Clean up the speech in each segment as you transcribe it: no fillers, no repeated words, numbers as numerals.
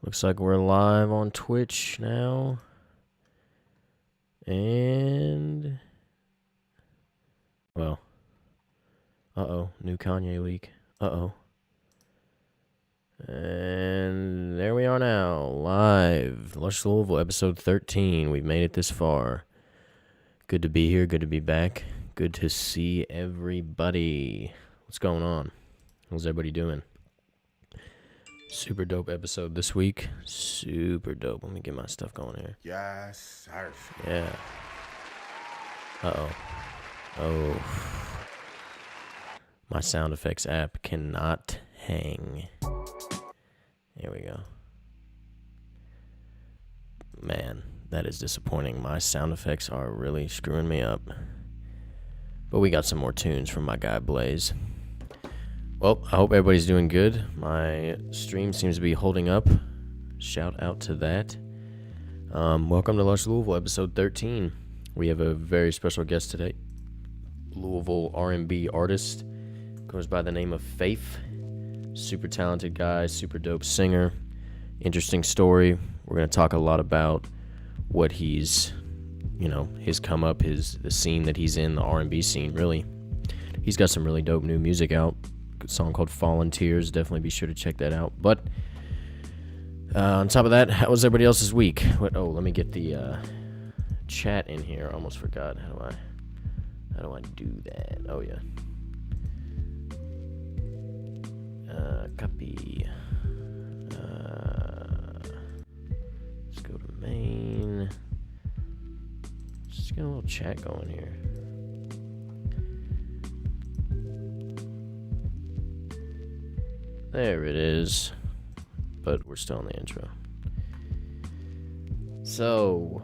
Looks like we're live on Twitch now. And, well, new Kanye leak. And there we are now, live. Lush Louisville, episode 13. We've made it this far. Good to be here, good to be back. Good to see everybody. What's going on? How's everybody doing? Super dope episode this week. Super dope. Let me get my stuff going here. Yes, sir. Yeah. Oh. My sound effects app cannot hang. Here we go. Man, that is disappointing. My sound effects are really screwing me up. But we got some more tunes from my guy Blaze. Well, I hope everybody's doing good. My stream seems to be holding up. Shout out to that. Welcome to Lush Louisville, episode 13. We have a very special guest today. Louisville R&B artist. Goes by the name of FAIF. Super talented guy, super dope singer. Interesting story. We're going to talk a lot about what he's, his come up, the scene that he's in, the R&B scene, really. He's got some really dope new music out. Good song called Fallen Tears. Definitely be sure to check that out. But on top of that, how was everybody else's week? Let me get the chat in here. I almost forgot. How do I do that? Oh yeah. Copy. Let's go to main. Just get a little chat going here. There it is. But we're still in the intro. So.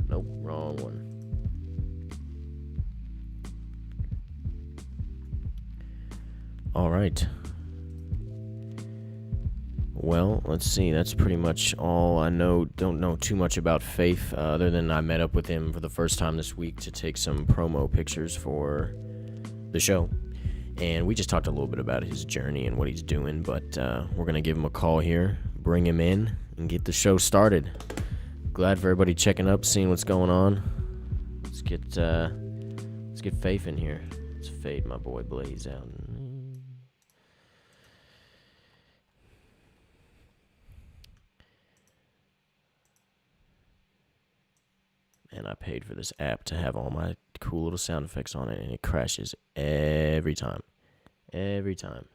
Nope, wrong one. All right. Well, let's see. That's pretty much all I know. Don't know too much about FAIF, other than I met up with him for the first time this week to take some promo pictures for the show. And we just talked a little bit about his journey and what he's doing, but we're going to give him a call here, bring him in, and get the show started. Glad for everybody checking up, seeing what's going on. Let's get FAIF in here. Let's fade my boy Blaze out. And I paid for this app to have all my cool little sound effects on it, and it crashes every time. Every time.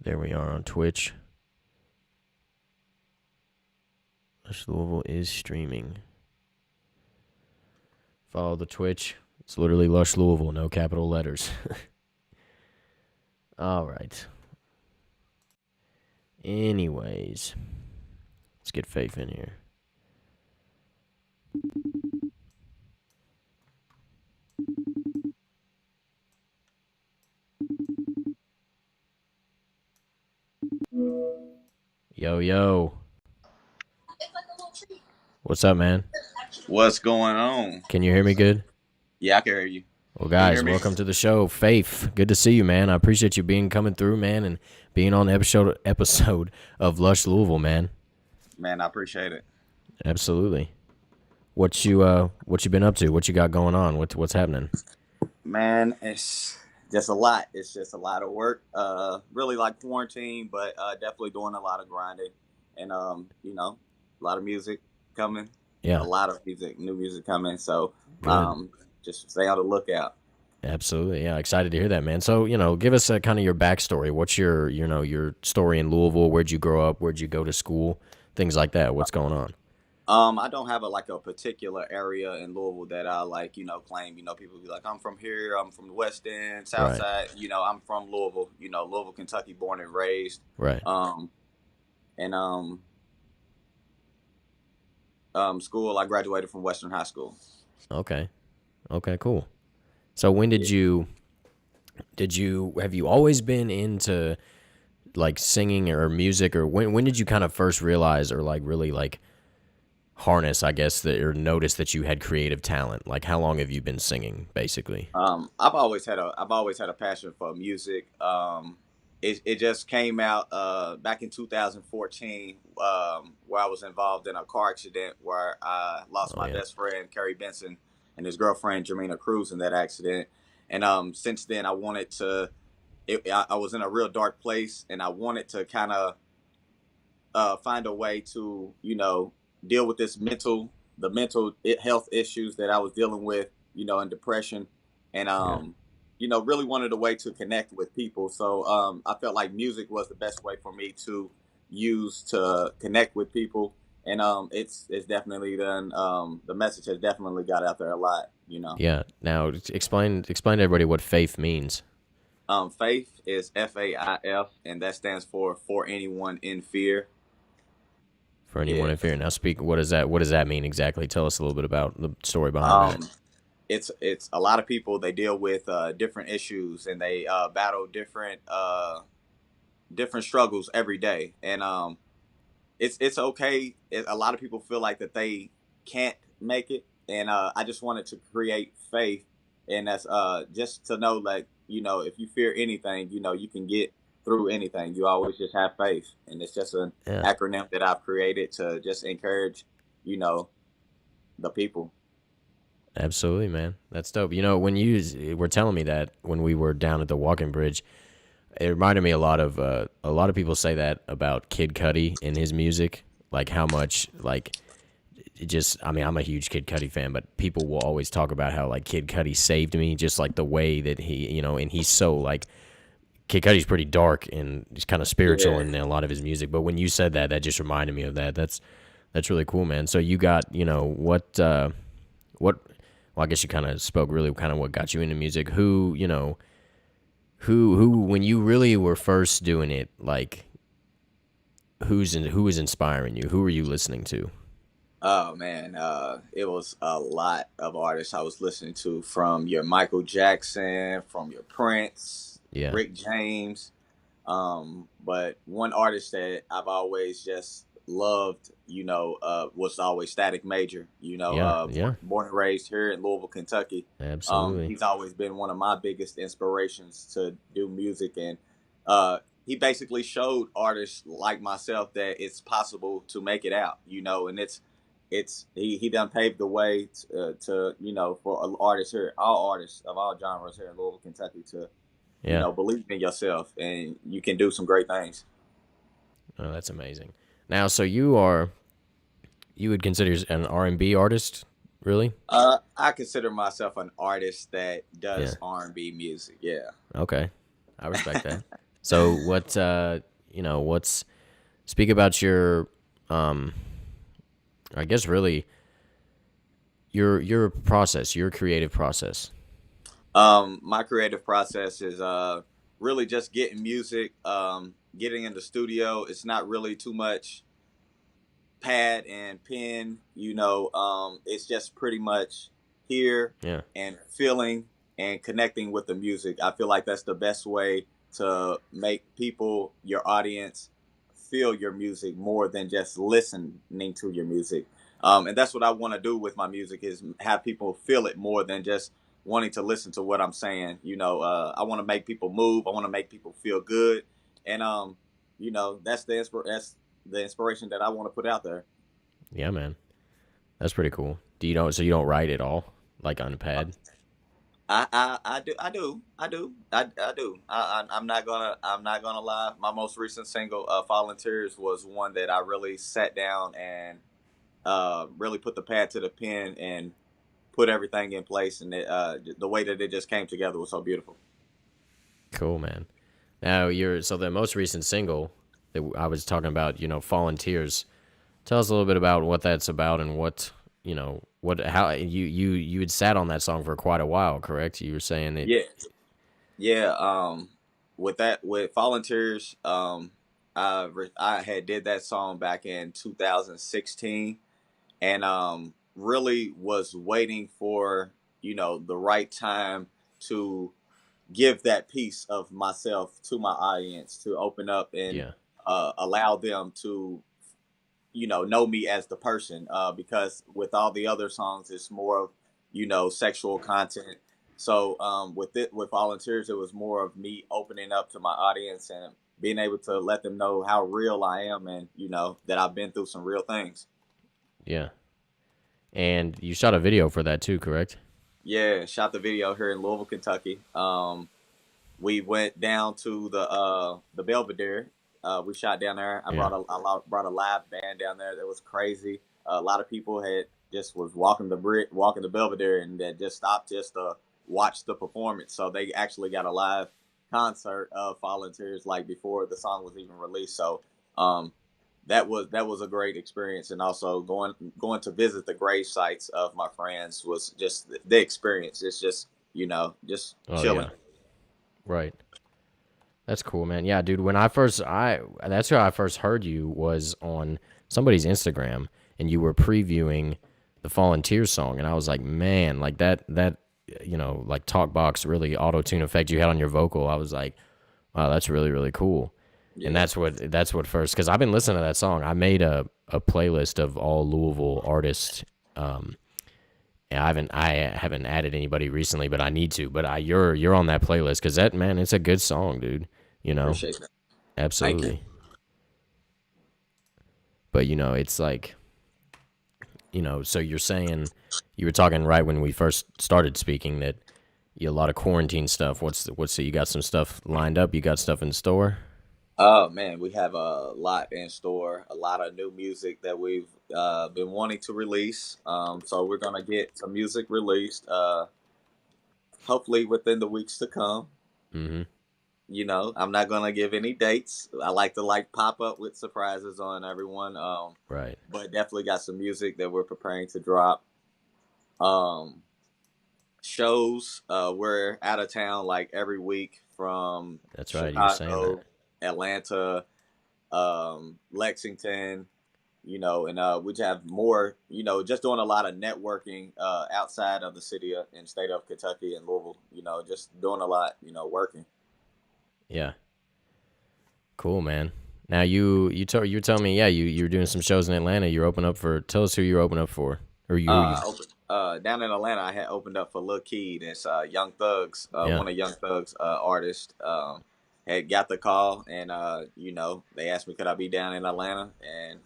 There we are on Twitch. Lush Louisville is streaming. Follow the Twitch. It's literally Lush Louisville, no capital letters. All right. Anyways, let's get FAIF in here. Yo. What's up, man? What's going on? Can you hear me good? Yeah, I can hear you. Well, guys, welcome to the show. FAIF, good to see you, man. I appreciate you coming through, man, and being on the episode of Lush Louisville, man. Man, I appreciate it. Absolutely. What you been up to? What you got going on? What's happening? Man, it's just a lot. It's just a lot of work. Really like quarantine, but definitely doing a lot of grinding, and a lot of music coming. Yeah, a lot of new music coming. So just stay on the lookout. Absolutely, yeah. Excited to hear that, man. So give us kind of your backstory. What's your your story in Louisville? Where'd you grow up? Where'd you go to school? Things like that. What's going on? I don't have a particular area in Louisville that I claim. People be like, I'm from here. I'm from the West End, South Side. I'm from Louisville. Louisville, Kentucky, born and raised. Right. School. I graduated from Western High School. Okay, cool. So when have you always been into like singing or music, or when did you kind of first realize or really harness, I guess, or notice that you had creative talent? Like, how long have you been singing, basically? I've always had a passion for music. it just came out back in 2014, where I was involved in a car accident where I lost Oh my yeah. best friend Kerry Benson and his girlfriend Jermina Cruz in that accident. And since then, I wanted to. I was in a real dark place, and I wanted to kind of find a way to, deal with the mental health issues that I was dealing with, and depression, and Yeah. really wanted a way to connect with people. So I felt like music was the best way for me to use to connect with people, and it's definitely done. The message has definitely got out there a lot. Yeah. Now explain to everybody what faith means. FAIF is FAIF, and that stands for anyone in fear. For anyone Yeah. in fear. Now speak. What does that mean exactly? Tell us a little bit about the story behind that. Um, it's a lot of people, they deal with different issues, and they battle different struggles every day, and it's okay. A lot of people feel like that they can't make it, and I just wanted to create faith, and that's just to know, like, if you fear anything, you can get through anything. You always just have faith, and it's just an Yeah. acronym that I've created to just encourage, you know the people. Absolutely, man. That's dope. When you were telling me that when we were down at the walking bridge, it reminded me a lot of people say that about Kid Cudi and his music, like how much like it just. I mean, I'm a huge Kid Cudi fan, but people will always talk about how like Kid Cudi saved me, just like the way that and he's so like Kid Cudi's pretty dark and he's kind of spiritual Yeah. in a lot of his music. But when you said that, that just reminded me of that. That's really cool, man. So you got what well, I guess you kind of spoke really kind of what got you into music. Who when you really were first doing it, like who was inspiring you? Who were you listening to? Oh man, it was a lot of artists I was listening to, from your Michael Jackson, from your Prince, Yeah. Rick James. But one artist that I've always just loved, was always Static Major. Yeah. Yeah. Born and raised here in Louisville, Kentucky. Absolutely. He's always been one of my biggest inspirations to do music, and uh, he basically showed artists like myself that it's possible to make it out. And he done paved the way to for artists here, all artists of all genres here in Louisville, Kentucky, to Yeah. believe in yourself, and you can do some great things. Oh, that's amazing. Now, so you would consider an R&B artist, really? I consider myself an artist that Yeah. does R&B music. Yeah. Okay. I respect that. So what's speak about your um I guess really your process, your creative process. My creative process is really just getting music, getting in the studio. It's not really too much pad and pen. It's just pretty much here Yeah. and feeling and connecting with the music. I feel like that's the best way to make people, your audience, feel your music more than just listening to your music. And that's what I want to do with my music, is have people feel it more than just wanting to listen to what I'm saying. I want to make people move. I want to make people feel good, and that's the inspiration that I want to put out there. Yeah, man. That's pretty cool. Do you don't so you don't write at all like on a pad? I do. I'm not gonna lie. My most recent single, "Volunteers," was one that I really sat down and really put the pad to the pen and put everything in place, and the way that it just came together was so beautiful. Cool, man. Now so the most recent single that I was talking about, Fallen Tears. Tell us a little bit about what that's about and what how you had sat on that song for quite a while, correct? You were saying it. Yeah, yeah. With "Volunteers," I had did that song back in 2016, and really was waiting for the right time to give that piece of myself to my audience, to open up and Yeah. allow them to know me as the person, because with all the other songs it's more of sexual content. So with volunteers, it was more of me opening up to my audience and being able to let them know how real I am, and that I've been through some real things. Yeah. And you shot a video for that too, correct? Yeah, shot the video here in Louisville, Kentucky. We went down to the Belvedere. We shot down there. I Yeah. brought a live band down there. That was crazy. A lot of people had just was walking the Belvedere, and that just stopped just to watch the performance. So they actually got a live concert of volunteers like before the song was even released. So um, that was a great experience, and also going to visit the grave sites of my friends was just the experience. It's just just Oh chilling. yeah. Right. That's cool, man. Yeah, dude. When I first, that's how I first heard you was on somebody's Instagram, and you were previewing the Fallen Tears song, and I was like, man, like that, like talk box really auto tune effect you had on your vocal. I was like, wow, that's really really cool. And Yeah, that's what first, because I've been listening to that song. I made a playlist of all Louisville artists. And I haven't added anybody recently, but I need to. But you're on that playlist because that, man, it's a good song, dude. You know. appreciate that. Thank you. Absolutely. But it's like, so you're saying you were talking right when we first started speaking that a lot of quarantine stuff. You got some stuff lined up? You got stuff in store? Oh man, we have a lot in store. A lot of new music that we've been wanting to release. So we're gonna get some music released. Hopefully within the weeks to come. Mm-hmm. I'm not gonna give any dates. I like to pop up with surprises on everyone. Right. But definitely got some music that we're preparing to drop. Um, Shows. We're out of town like every week from That's right. You were saying that. Chicago, Atlanta, Lexington. And we just have more. Just doing a lot of networking outside of the city and state of Kentucky and Louisville. Just doing a lot. Working. Yeah. Cool, man. Now you were telling me, yeah, you were doing some shows in Atlanta. You're open up for. Tell us who you're open up for, or you. Down in Atlanta, I had opened up for Lil Key. That's Young Thugs, Yeah. one of Young Thugs artists. Had got the call, and they asked me could I be down in Atlanta, and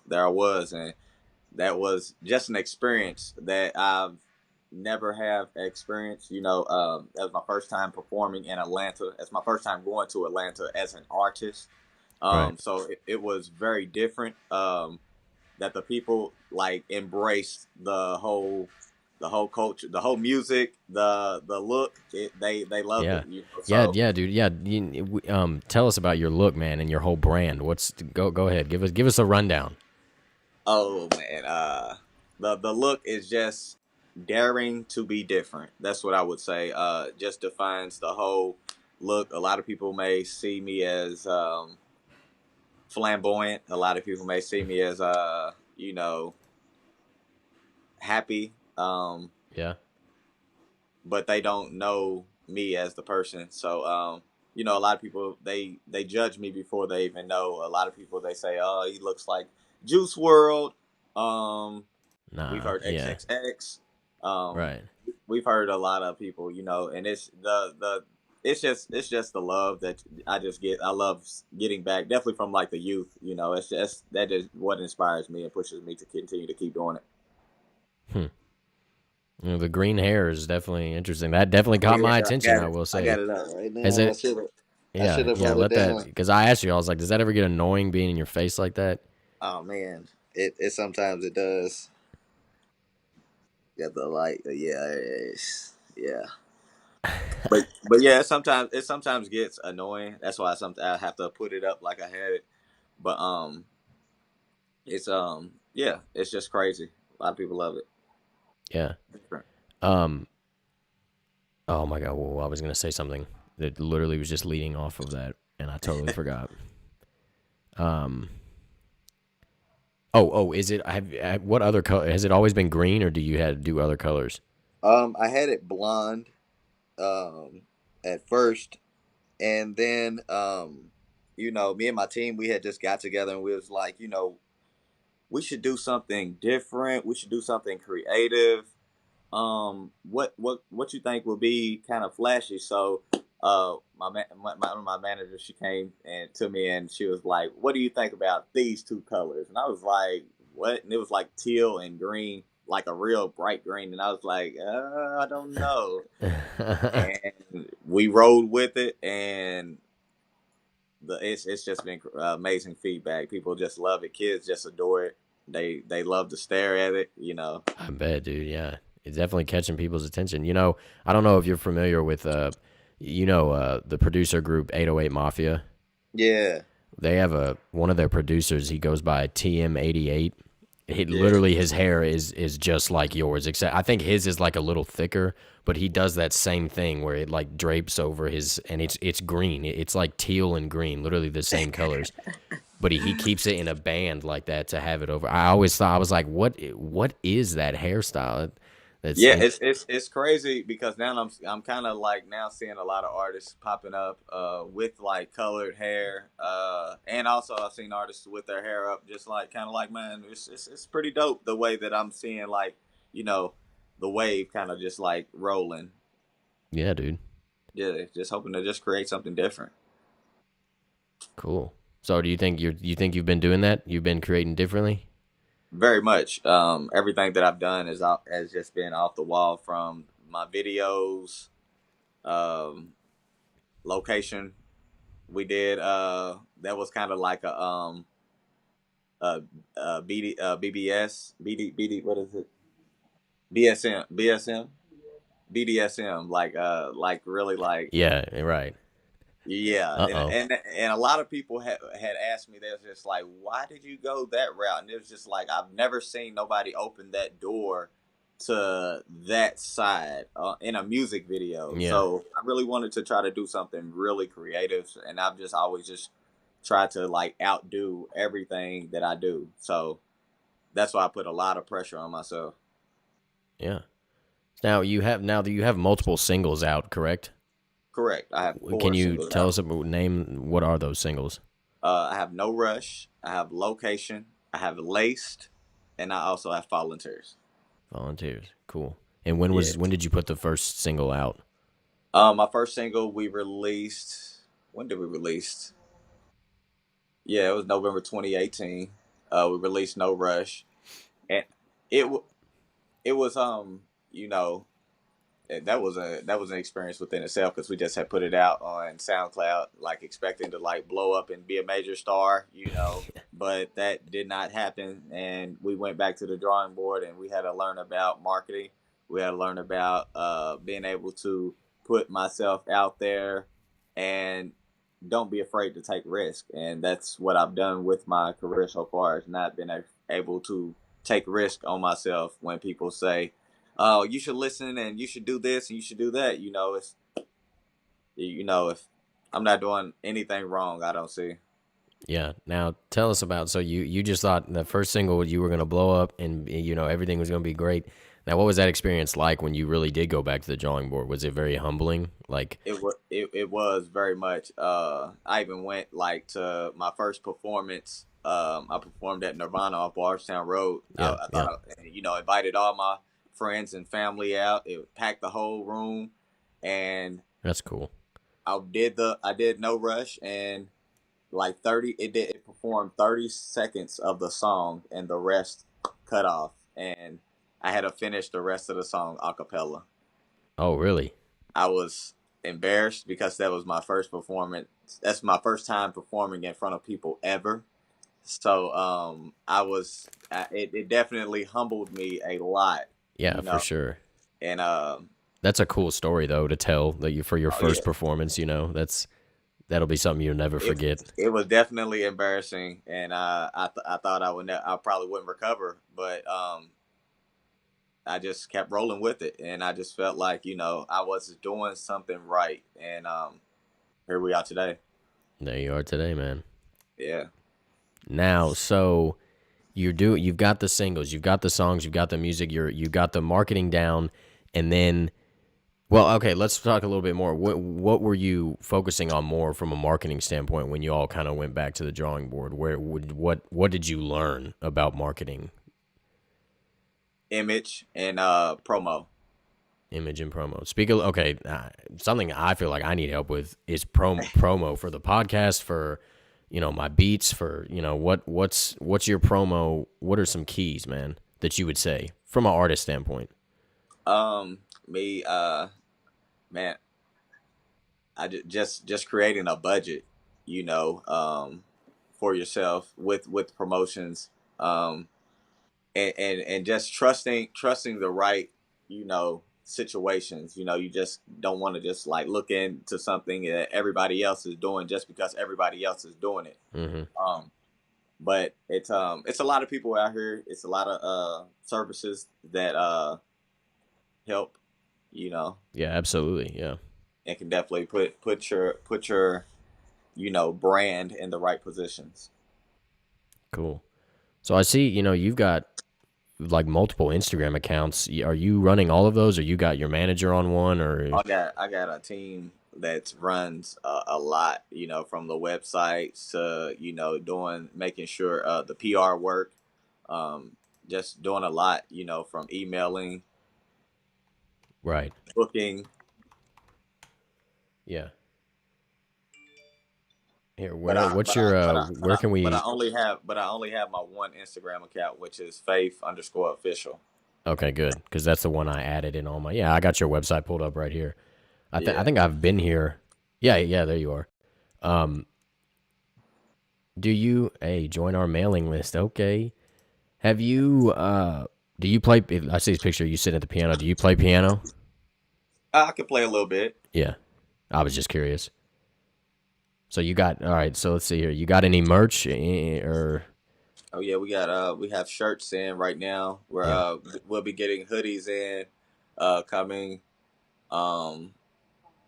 there I was, and that was just an experience that I've never have experienced. That was my first time performing in Atlanta. That's my first time going to Atlanta as an artist. Right. So it was very different. That the people like embraced the whole culture, the whole music, the look. They loved Yeah. it. Yeah, So yeah, dude. Yeah, tell us about your look, man, and your whole brand. Go ahead. Give us a rundown. oh man, the look is just daring to be different. That's what I would say. Just defines the whole look. A lot of people may see me as flamboyant. A lot of people may see me as happy. Yeah. But they don't know me as the person. So, a lot of people they judge me before they even know. A lot of people they say, "Oh, he looks like Juice World." Um, we've Nah. heard Yeah. XXX. Um, Right. we've heard a lot of people, and it's the it's just the love that I just get. I love getting back, definitely from like the youth. It's just that is what inspires me and pushes me to continue to keep doing it. Hmm. The green hair is definitely interesting. That definitely Oh caught yeah, my I attention. got I it. will I got say. it up right Has now. it? I should Yeah. have Yeah. wrote it Let that, down. because I asked you. I was like, does that ever get annoying being in your face like that? Oh man, it sometimes it does. Got the light, yeah, yeah. But yeah, it sometimes gets annoying. That's why sometimes I have to put it up like I had it. But it's yeah, it's just crazy. A lot of people love it. Yeah. Um. Oh my God. Well, I was gonna say something that literally was just leading off of that, and I totally forgot. Um. Oh. Is it? What other color? Has it always been green, or do you had to do other colors? I had it blonde at first, and then me and my team we had just got together and we was like, we should do something different. We should do something creative. What you think would be kind of flashy? So, my manager, she came and to me and she was like, "What do you think about these two colors?" And I was like, "What?" And it was like teal and green, like a real bright green. And I was like, I don't know." And we rode with it, and it's just been amazing feedback. People just love it. Kids just adore it. They love to stare at it. I bet, dude. Yeah, it's definitely catching people's attention. I don't know if you're familiar with the producer group 808 Mafia. Yeah, They have one of their producers. He goes by TM88. He yeah, literally his hair is just like yours, except I think his is like a little thicker, but he does that same thing where it like drapes over his, and it's green. It's like teal and green, literally the same colors. But he keeps it in a band like that to have it over. I always thought, I was like, what is that hairstyle? That's yeah. in, It's crazy because now I'm kind of like now seeing a lot of artists popping up with like colored hair, and also I've seen artists with their hair up just like kind of like, man, it's pretty dope the way that I'm seeing, like, you know the wave kind of just like rolling. yeah, dude. Yeah, just hoping to just create something different. Cool. So do you think you've been doing that? You've been creating differently? Very much. Everything that I've done has just been off the wall, from my videos, um, location. We did that was kind of like BD, what is it, BDSM, like really, like, Yeah, right. yeah. Uh and oh. and, and a lot of people had asked me, they was just like, why did you go that route? And it was just like, I've never seen nobody open that door to that side in a music video. Yeah. So I really wanted to try to do something really creative, and I've just always just tried to like outdo everything that I do. So that's why I put a lot of pressure on myself. Yeah. Now that you have multiple singles out, correct? Correct. I have Can four you singles tell out. us about name what are those singles? I have No Rush, I have Location, I have Laced, and I also have Volunteers. Volunteers. Cool. And Yeah. when did you put the first single out? My first single we released. When did we release? Yeah, it was November 2018. We released No Rush, and it w- it was you know that was an experience within itself, because we just had put it out on SoundCloud, like expecting to like blow up and be a major star, but that did not happen. And we went back to the drawing board, and we had to learn about marketing. We had to learn about being able to put myself out there, and don't be afraid to take risk. And that's what I've done with my career so far, is not been able to take risk on myself. When people say, "Oh, you should listen and you should do this and you should do that," if I'm not doing anything wrong, I don't see. Yeah. Now tell us about, so you just thought the first single you were gonna blow up and everything was gonna be great. Now what was that experience like when you really did go back to the drawing board? Was it very humbling? Like, It was very much. I even went like to my first performance. I performed at Nirvana off Bardstown Road. yeah, I yeah. thought invited all my friends and family out. It packed the whole room, and That's cool. I did No Rush, and like 30, it performed 30 seconds of the song, and the rest cut off, and I had to finish the rest of the song a cappella. Oh, really? I was embarrassed because that was my first performance. That's my first time performing in front of people ever. So it definitely humbled me a lot, Yeah, you for know. sure. And That's a cool story though to tell, that you for your oh yeah, first performance, that'll be something you'll never it forget. it was definitely embarrassing, and I thought I probably wouldn't recover, but I just kept rolling with it, and I just felt like I was doing something right, and here we are today. There you are today, man. Yeah. Now, so you've got the singles, you've got the songs, you've got the music, you got the marketing down, and then, well, okay, let's talk a little bit more. What were you focusing on more from a marketing standpoint when you all kind of went back to the drawing board? What did you learn about marketing? Image and promo. image and promo. Speak of, okay, something I feel like I need help with is promo for the podcast, for, you know, my beats, for, you know, what's your promo? What are some keys, man, that you would say from an artist standpoint? Me, man, I just creating a budget, you know, for yourself with promotions, um, and just trusting the right, you know, situations. You know, you just don't want to just like look into something that everybody else is doing just because everybody else is doing it. Mm-hmm. But it's a lot of people out here. It's a lot of services that help, you know, Yeah, absolutely. Yeah. and can definitely put your you know brand in the right positions. Cool. So I see, you know, you've got like multiple Instagram accounts. Are you running all of those, or you got your manager on one, or? I got a team that runs a lot, you know, from the websites to you know making sure the PR work, um, just doing a lot, you know, from emailing, Right. booking. Yeah. Here, But I what's but I your but I but where I can but I we? only have my one Instagram account, which is FAIF_official. Okay, good, because that's the one I added in all my. Yeah, I got your website pulled up right here. I Yeah. think I've been here. Yeah, yeah, there you are. Um, do you? Hey, join our mailing list. Okay. Have you? Do you play? I see this picture. You sitting at the piano. Do you play piano? I could play a little bit. Yeah, I was just curious. So you got all right. So let's see here. You got any merch or? Oh yeah, we have shirts in right now. Yeah. We'll be getting hoodies in coming um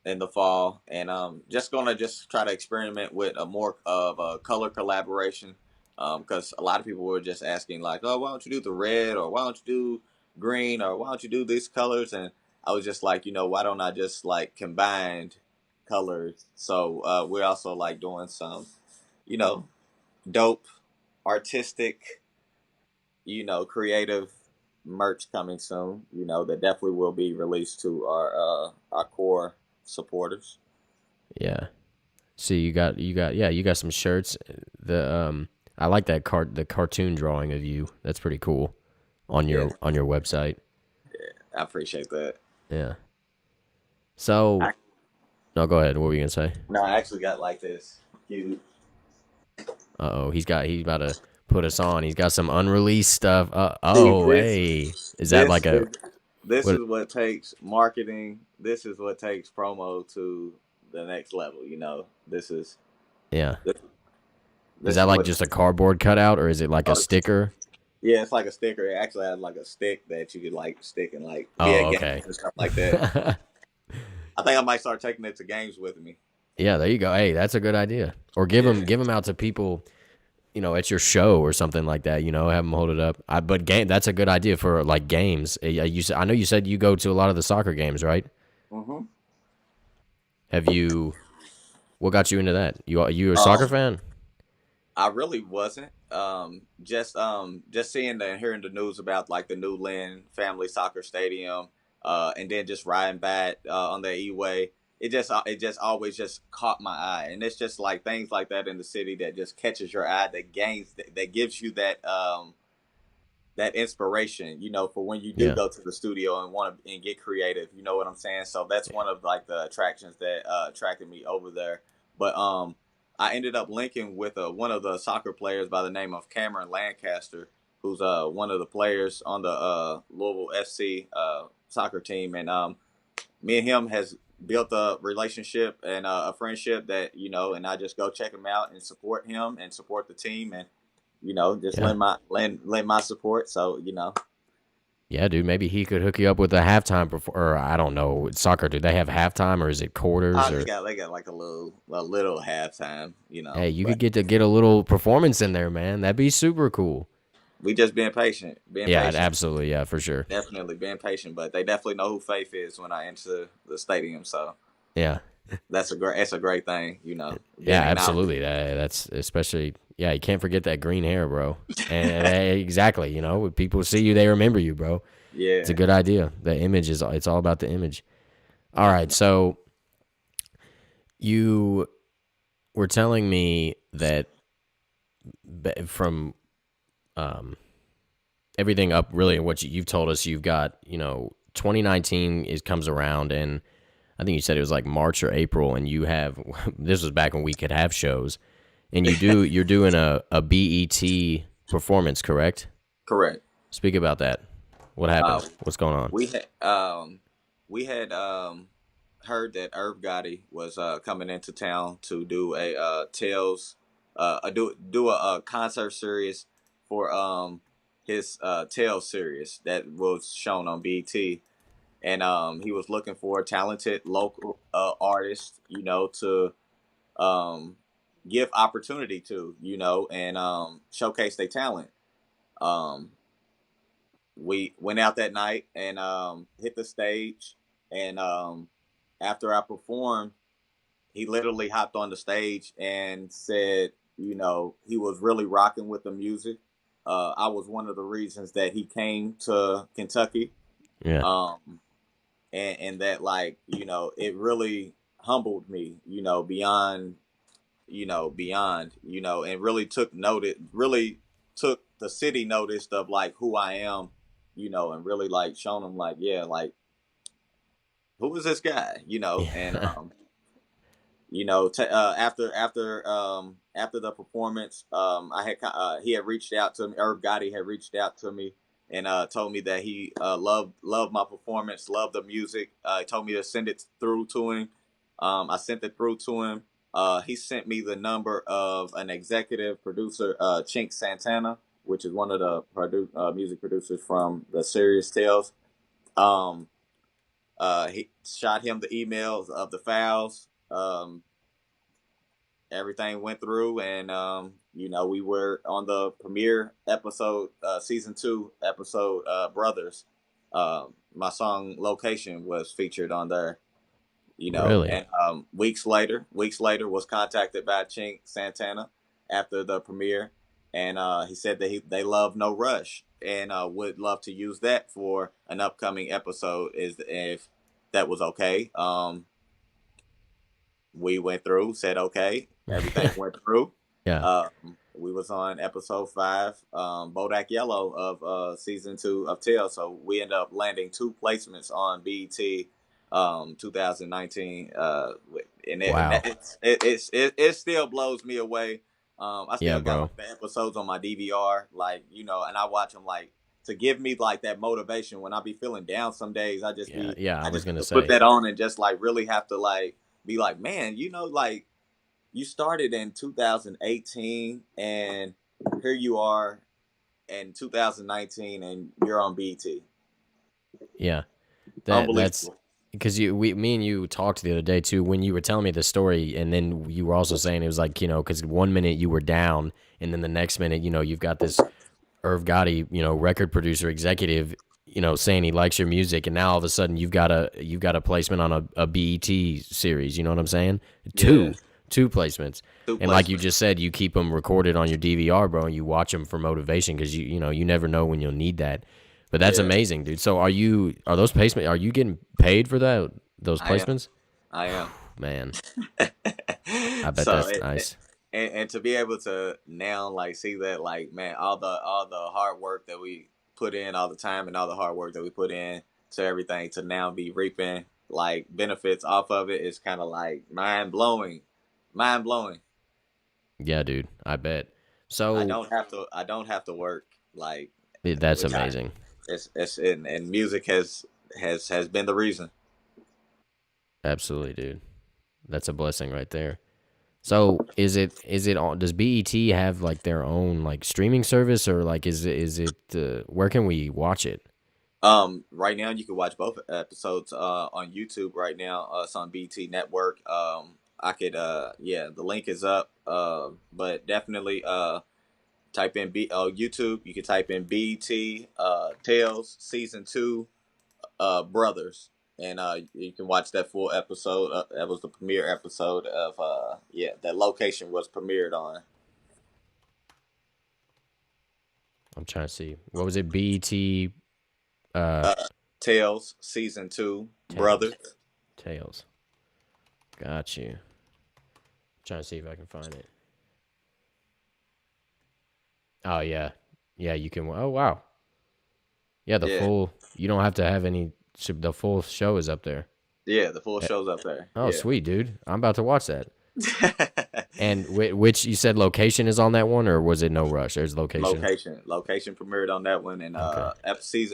in the fall, and just gonna just try to experiment with a more of a color collaboration, because a lot of people were just asking like, oh, why don't you do the red, or why don't you do green, or why don't you do these colors? And I was just like, you know, why don't I just like combined colors? So we're also like doing some, you know, dope, artistic, you know, creative merch coming soon. You know, that definitely will be released to our core supporters. Yeah. See, you got some shirts. I like that the cartoon drawing of you. That's pretty cool Yeah, on your website. I appreciate that. Yeah. So, I, no, go ahead. What were you gonna say? no, I actually got like this. You, Uh oh, he's about to put us on. He's got some unreleased stuff. see Oh, this hey, is that this like a is this what? is what takes marketing. This is what takes promo to the next level. You know, Yeah, this, is this that is like what. just a cardboard cutout, or is it like a Oh, sticker? yeah, it's like a sticker. It actually has like a stick that you could like stick and like be Oh, at games okay. and stuff like that. I think I might start taking it to games with me. Yeah, there you go. Hey, that's a good idea. Or Yeah. give them out to people, you know, at your show or something like that. You know, have them hold it up. But game, that's a good idea for like games. I know you said you go to a lot of the soccer games, right? hmm Have you? What got you into that? You a soccer Um, fan? I really wasn't. Just seeing and hearing the news about like the new Lynn Family Soccer Stadium, and then just riding by it, on the E-way. It just always just caught my eye, and it's just like things like that in the city that just catches your eye, that gives you that inspiration, you know, for when you do Yeah, go to the studio and want to and get creative. You know what I'm saying? So that's one of like the attractions that attracted me over there. But I ended up linking with one of the soccer players by the name of Cameron Lancaster, who's one of the players on the Louisville FC soccer team, and me and him has built a relationship and a friendship that you know, and I just go check him out and support him and support the team, and you know, just yeah, lend my support. So you know, yeah, dude. Maybe he could hook you up with a halftime or I don't know. With soccer, do they have halftime or is it quarters or? they got like a little halftime, you know. Hey, you But could get a little performance in there, man. That'd be super cool. we just being Yeah, patient, absolutely. Yeah, for sure. definitely being patient. But they definitely know who Faith is when I enter the stadium. So Yeah. that's a great thing, you know, Yeah, being acknowledged. absolutely. That's especially, yeah, you can't forget that green hair, bro. And exactly, you know, when people see you, they remember you, bro. It's a Yeah. good idea. The image is it's all about the image. All right, so you were telling me that from um, everything up really what you've told us, you've got 2019 is comes around, and I think you said it was like March or April, and you have this was back when we could have shows, and you're doing a BET performance, correct? Correct. Speak about that. What Uh, happened? What's going on? we had heard that Irv Gotti was coming into town to do a Tales a concert series for his Tales series that was shown on BT, and he was looking for a talented local artist, to um, give opportunity to, and showcase their talent. Um, we went out that night and hit the stage, and after I performed, he literally hopped on the stage and said, he was really rocking with the music. I was one of the reasons that he came to Kentucky, Yeah. um, and that, like, it really humbled me, beyond, and really took notice, really took the city noticed of like who I am, and really like shown them like, yeah, like, who is this guy, and Yeah. after the performance, he had reached out to me. Irv Gotti had reached out to me and told me that he loved my performance, loved the music. He told me to send it through to him. I sent it through to him. He sent me the number of an executive producer, Chink Santana, which is one of the music producers from the series Tales. Um, he shot him the emails of the files. Everything went through, and we were on the premiere episode, season 2 episode, Brothers. My song Location was featured on there, Really? and weeks later was contacted by Chink Santana after the premiere, and he said that they love No Rush, and would love to use that for an upcoming episode, is if that was okay. We went through, said okay, everything went through. Yeah. We was on episode 5, Bodak Yellow of season 2 of Tale. So we ended up landing 2 placements on BET 2019, and Wow. it still blows me away. I Yeah, still got bro. like the episodes on my DVR, like, and I watch them like to give me like that motivation when I be feeling down some days. Yeah. Yeah. I I was just have gonna to put say. that on and just like really have to like be like, man, like, you started in 2018 and here you are in 2019 and you're on BT. Yeah. That's Unbelievable. because me and you talked the other day too when you were telling me the story, and then you were also saying it was like because one minute you were down, and then the next minute you've got this Irv Gotti record producer executive saying he likes your music, and now all of a sudden you've got a placement on a BET series. You know what I'm saying? Yeah. Two placements, Two and like you placements. just said, you keep them recorded on your DVR, bro, and you watch them for motivation because you never know when you'll need that. But that's Yeah, amazing, dude. So are those placements? Are you getting paid for those I am. placements? I am. Man, I bet So that's nice. and to be able to now like see that, like, man, all the hard work that we put in, all the time and all the hard work that we put in to everything, to now be reaping like benefits off of it, is kind of like mind blowing. Yeah, dude, I bet. I So don't have to. I don't have to work, like, that's which I amazing. it's and music has been the reason. Absolutely, dude. That's a blessing right there. So is it on? Does BET have like their own like streaming service, or like is it where can we watch it? Right now you can watch both episodes on YouTube. Right now, it's on BT Network. I could yeah, the link is up. But definitely type in YouTube. You can type in BT Tales Season 2 Brothers, and you can watch that full episode. That was the premiere episode of yeah, that location was premiered on. I'm trying to see. What was it? BET Uh, Uh, Tales season 2, Tails. Brother. Tails. Got you. Trying to see if I can find it. Oh yeah, yeah. You can. Oh wow. Yeah, the Yeah, full. You don't have to have any. The full show is up there. yeah, the full Eh, show's up there. Oh Yeah. sweet, dude. I'm about to watch that. And which you said location is on that one, or was it No Rush? There's location. Location premiered on that one, and Okay.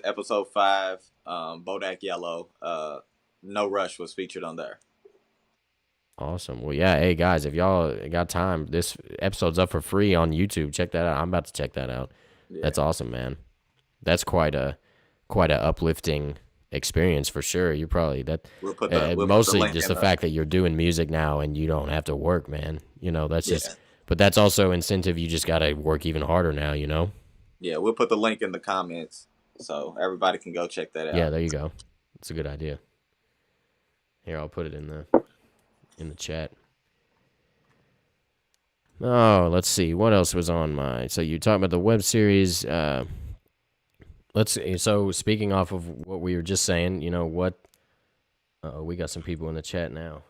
episode 5, Bodak Yellow, No Rush was featured on there. Awesome. Well, yeah. Hey guys, if y'all got time, this episode's up for free on YouTube. Check that out. I'm about to check that out. Yeah, That's awesome, man. That's quite a uplifting experience for sure. You probably that we'll put the mostly link just in the the fact that you're doing music now and you don't have to work, man. That's just. yeah, But that's also incentive. You just gotta work even harder now. yeah, we'll put the link in the comments so everybody can go check that Yeah. out. There you go. It's a good idea. Here, I'll put it in the chat. Oh, let's see. What else was on my? So you talking about the web series? Let's see. So speaking off of what we were just saying, what? We got some people in the chat now.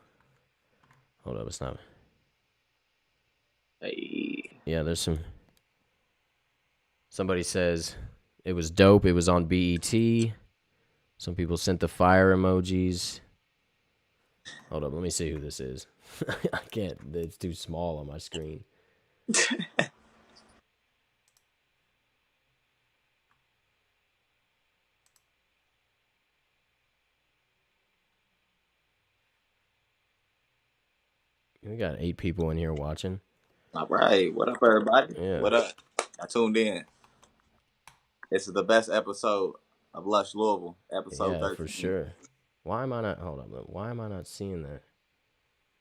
Hold up, it's not. Hey, Yeah, there's some. Somebody says it was dope. It was on BET. Some people sent the fire emojis. Hold up, let me see who this is. I can't. It's too small on my screen. We got 8 people in here watching. all right, what up, everybody? Yeah. What up? I tuned in. This is the best episode of Lush Louisville, episode Yeah, for 13. sure. Why am I not? Hold on. Why am I not seeing that?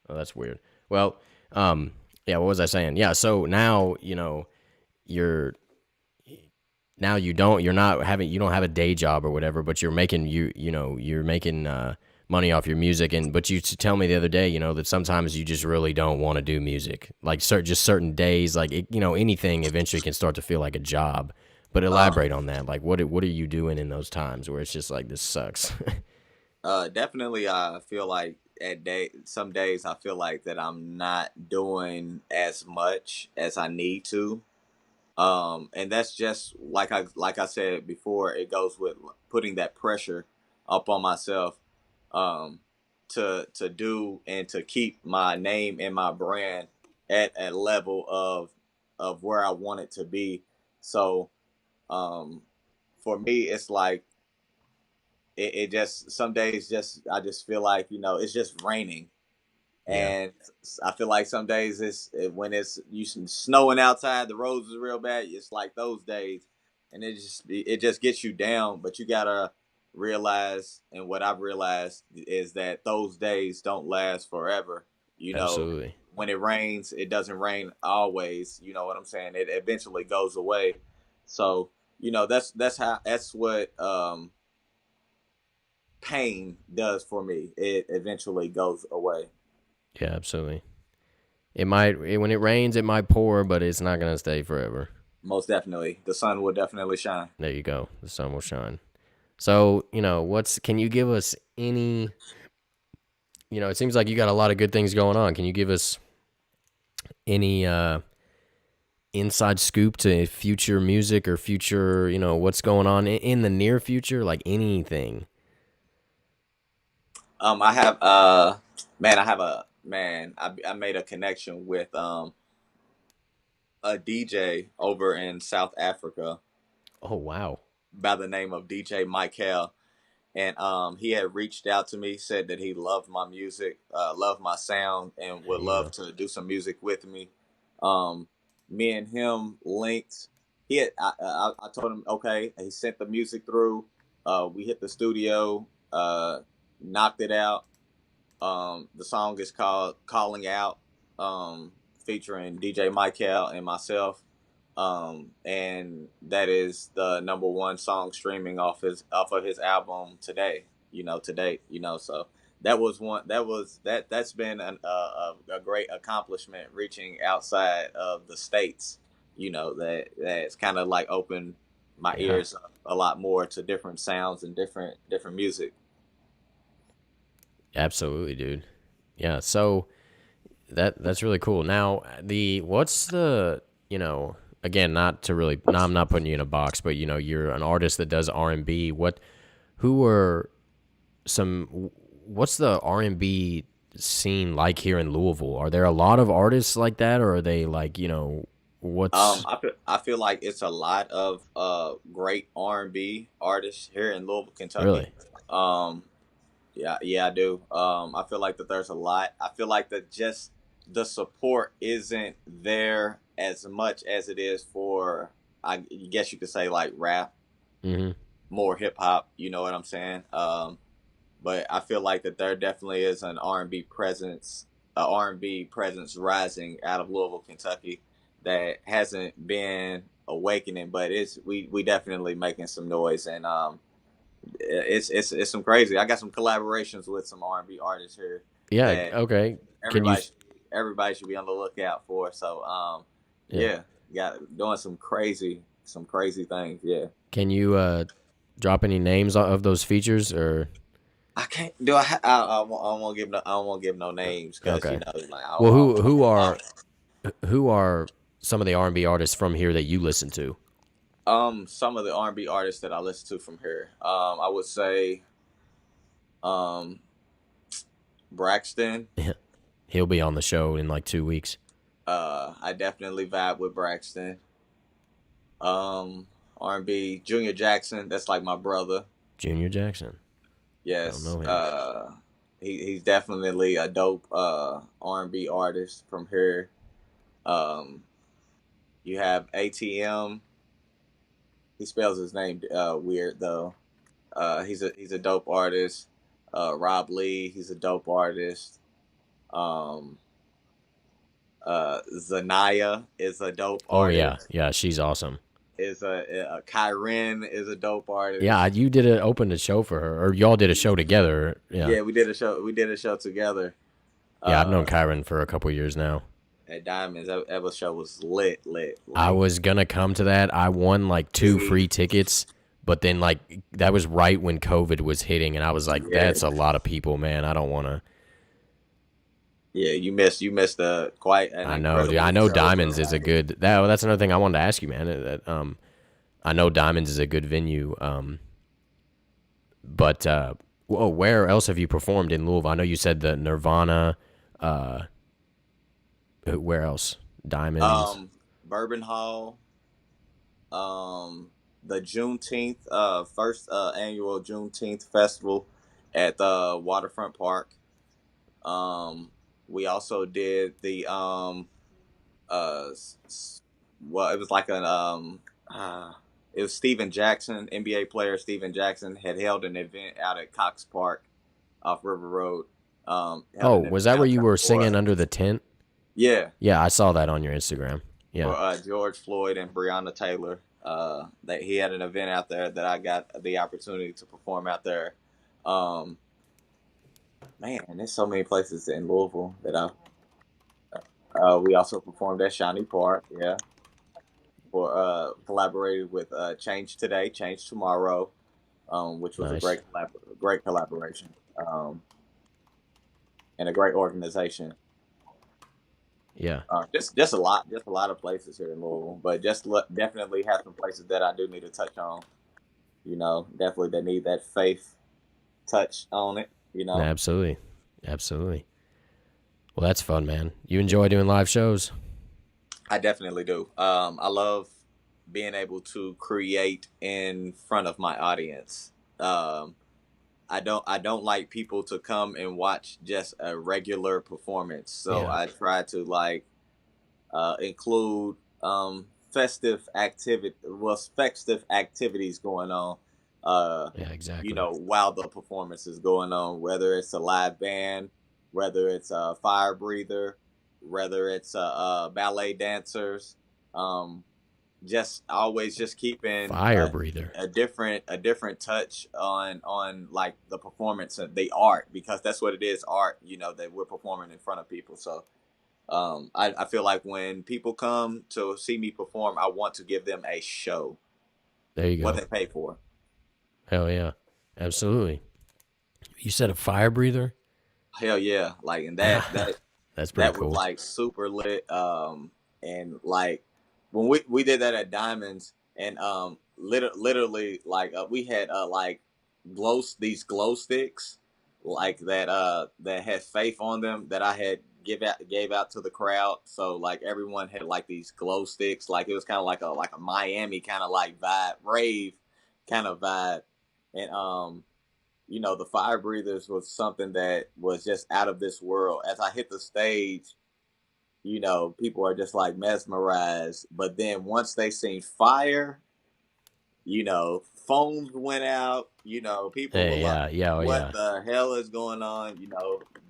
Oh, that's weird. Well, yeah. What was I saying? Yeah. So now you're now you don't have a day job or whatever, but you're making money off your music, and but you tell me the other day, that sometimes you just really don't want to do music, like just certain days, like anything eventually can start to feel like a job. But Um, elaborate on that. Like, what are you doing in those times where it's just like this sucks? Definitely, I feel like some days I feel like that I'm not doing as much as I need to. And that's just like I said before. It goes with putting that pressure up on myself, um, to do and to keep my name and my brand at a level of where I want it to be. So, um, for me, it's like it just some days just I just feel like it's just raining, Yeah, and I feel like some days when it's snowing outside, the roads is real bad. It's like those days, and it just gets you down. But you gotta realize, and what I've realized is that those days don't last forever. You know, absolutely. when it rains, it doesn't rain always. You know what I'm saying? It eventually goes away. So that's what pain does for me. It eventually goes away. Yeah, absolutely. When it rains, it might pour, but it's not gonna stay forever. Most definitely, the sun will definitely shine. There you go. The sun will shine. So, can you give us any, it seems like you got a lot of good things going on. Can you give us any inside scoop to future music or future, what's going on in the near future? Like anything. I have man, I have a man. I made a connection with a DJ over in South Africa Oh, wow. by the name of DJ Michael, and he had reached out to me, said that he loved my music, loved my sound, and There would you love go. to do some music with me. Um, Me and him linked. I told him okay. He sent the music through. We hit the studio, knocked it out. The song is called "Calling Out," featuring DJ Michael and myself, and that is the number one song streaming off of his album today. To date. So that was one. That's been a great accomplishment, reaching outside of the states. That's kind of like open. my Yeah, ears a lot more to different sounds and different music. absolutely, dude. Yeah, so that's really cool. Now, the what's the again, not to really, no, I'm not putting you in a box, but you're an artist that does R&B. Who are some what's the R&B scene like here in Louisville? Are there a lot of artists like that, or are they like, what's I feel like it's a lot of great R&B artists here in Louisville, Kentucky. really? Um, yeah, I do. I feel like that there's a lot. I feel like that just the support isn't there as much as it is for, I guess you could say, like rap, Mhm. more hip hop. You know what I'm saying? But I feel like that there definitely is an R&B presence rising out of Louisville, Kentucky, that hasn't been awakening, but we definitely making some noise, and it's some crazy. I got some collaborations with some R&B artists here Yeah, that okay. Can you everybody should, everybody should be on the lookout for. So yeah. yeah, got doing some crazy things. Yeah. Can you drop any names of those features or I can't do. I won't give no. I won't give no names because okay. like Well, I don't want to be biased. who are some of the R&B artists from here that you listen to? Some of the R&B artists that I listen to from here. I would say um Braxton. He'll be on the show in like 2 weeks. I definitely vibe with Braxton. Um, R&B Junior Jackson. That's like my brother. Junior Jackson. I don't Yes. know him. He's definitely a dope R&B artist from here. Um, you have ATM. He spells his name weird though. He's a dope artist. Rob Lee, he's a dope artist. Um, Zanaya is a dope Oh yeah, artist. yeah, she's awesome. Is a Kyren is a dope Yeah, artist. you did it. Opened a show for her, or y'all did a show together. Yeah, Yeah, we did a show. We did a show together. yeah. I've known Uh, Kyron for a couple years now. at Diamonds, that show was lit, lit. I Like was gonna come to that. I won like two we, free tickets, but then like that was right when COVID was hitting, and I was like, yeah, "That's a lot of people, man. I don't want to." yeah. You missed a quite an I know, dude. I incredible know show Diamonds for is a like good. That's another thing I wanted to ask you, man. I know Diamonds is a good venue. But oh, where else have you performed in Louisville? I know you said the Nirvana. Uh, where else? Diamonds. Bourbon Hall. Um, the Juneteenth, first annual Juneteenth festival at the Waterfront Park. Um, we also did the well, it was like an uh, it was Steven Jackson, NBA player Steven Jackson had held an event out at Cox Park off River Road. Held Oh, an event was that where out you there were for singing under the tent? yeah, Yeah, I saw that on your Instagram. Yeah. for George Floyd and Breonna Taylor. That he had an event out there that I got the opportunity to perform out there. Um, Man, there's so many places in Louisville that I. We also performed at Shawnee Park. Yeah, for collaborated with Change Today, Change Tomorrow, which was a Nice. great collaboration, and a great organization. Yeah. Just a lot of places here in Louisville, but definitely have some places that I do need to touch on. Definitely they need that faith touch on it. Absolutely. Absolutely. Well, that's fun, man. You enjoy doing live shows? I definitely do. I love being able to create in front of my audience. Um, I don't like people to come and watch just a regular performance. So Yeah. I try to like include festive activities going on. Uh, Yeah, exactly. while the performance is going on, whether it's a live band, whether it's a fire breather, whether it's ballet dancers, um, just always just keeping Fire breather. a different touch on like the performance and the art, because that's what it is, art, that we're performing in front of people. So I feel like when people come to see me perform, I want to give them a show. There you what go. they pay for. Hell yeah. Absolutely. You said a fire breather? Hell yeah, like and that That's pretty that was cool. like super lit. And like when we did that at Diamonds, and literally like we had like glow sticks like that had faith on them that I had gave out to the crowd. So like everyone had like these glow sticks. Like it was kind of like a Miami kind of like vibe, rave kind of vibe, and the fire breathers was something that was just out of this world. As I hit the stage, people are just like mesmerized. But then once they seen fire, phones went out. People were Hey, like, yeah, yeah, oh "What yeah. the hell is going on?"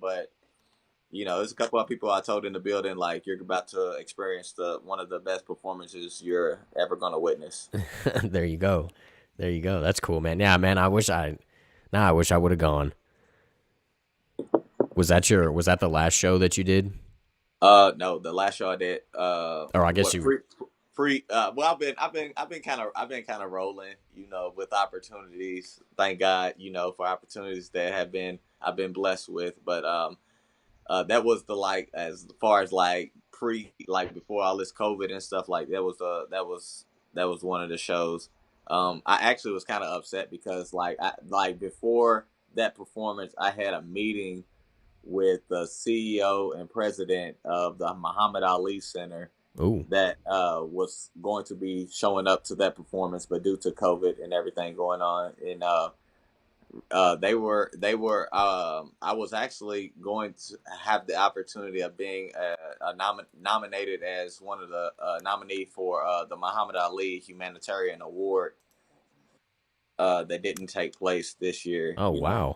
But there's a couple of people I told in the building like, "You're about to experience the one of the best performances you're ever gonna witness." There you go. There you go. That's cool, man. Yeah, man, I wish I would have gone. Was that the last show that you did? No, the last show I did, Or I guess what you free. Well, I've been kind of rolling, with opportunities. Thank God, for opportunities that I've been blessed with. But that was the like as far as like like before all this COVID and stuff like that was one of the shows. I actually was kind of upset because like before that performance, I had a meeting with the CEO and president of the Muhammad Ali Center Ooh. that was going to be showing up to that performance, but due to COVID and everything going on, and I was actually going to have the opportunity of being nominated as one of the nominee for the Muhammad Ali Humanitarian Award that didn't take place this year. Oh wow.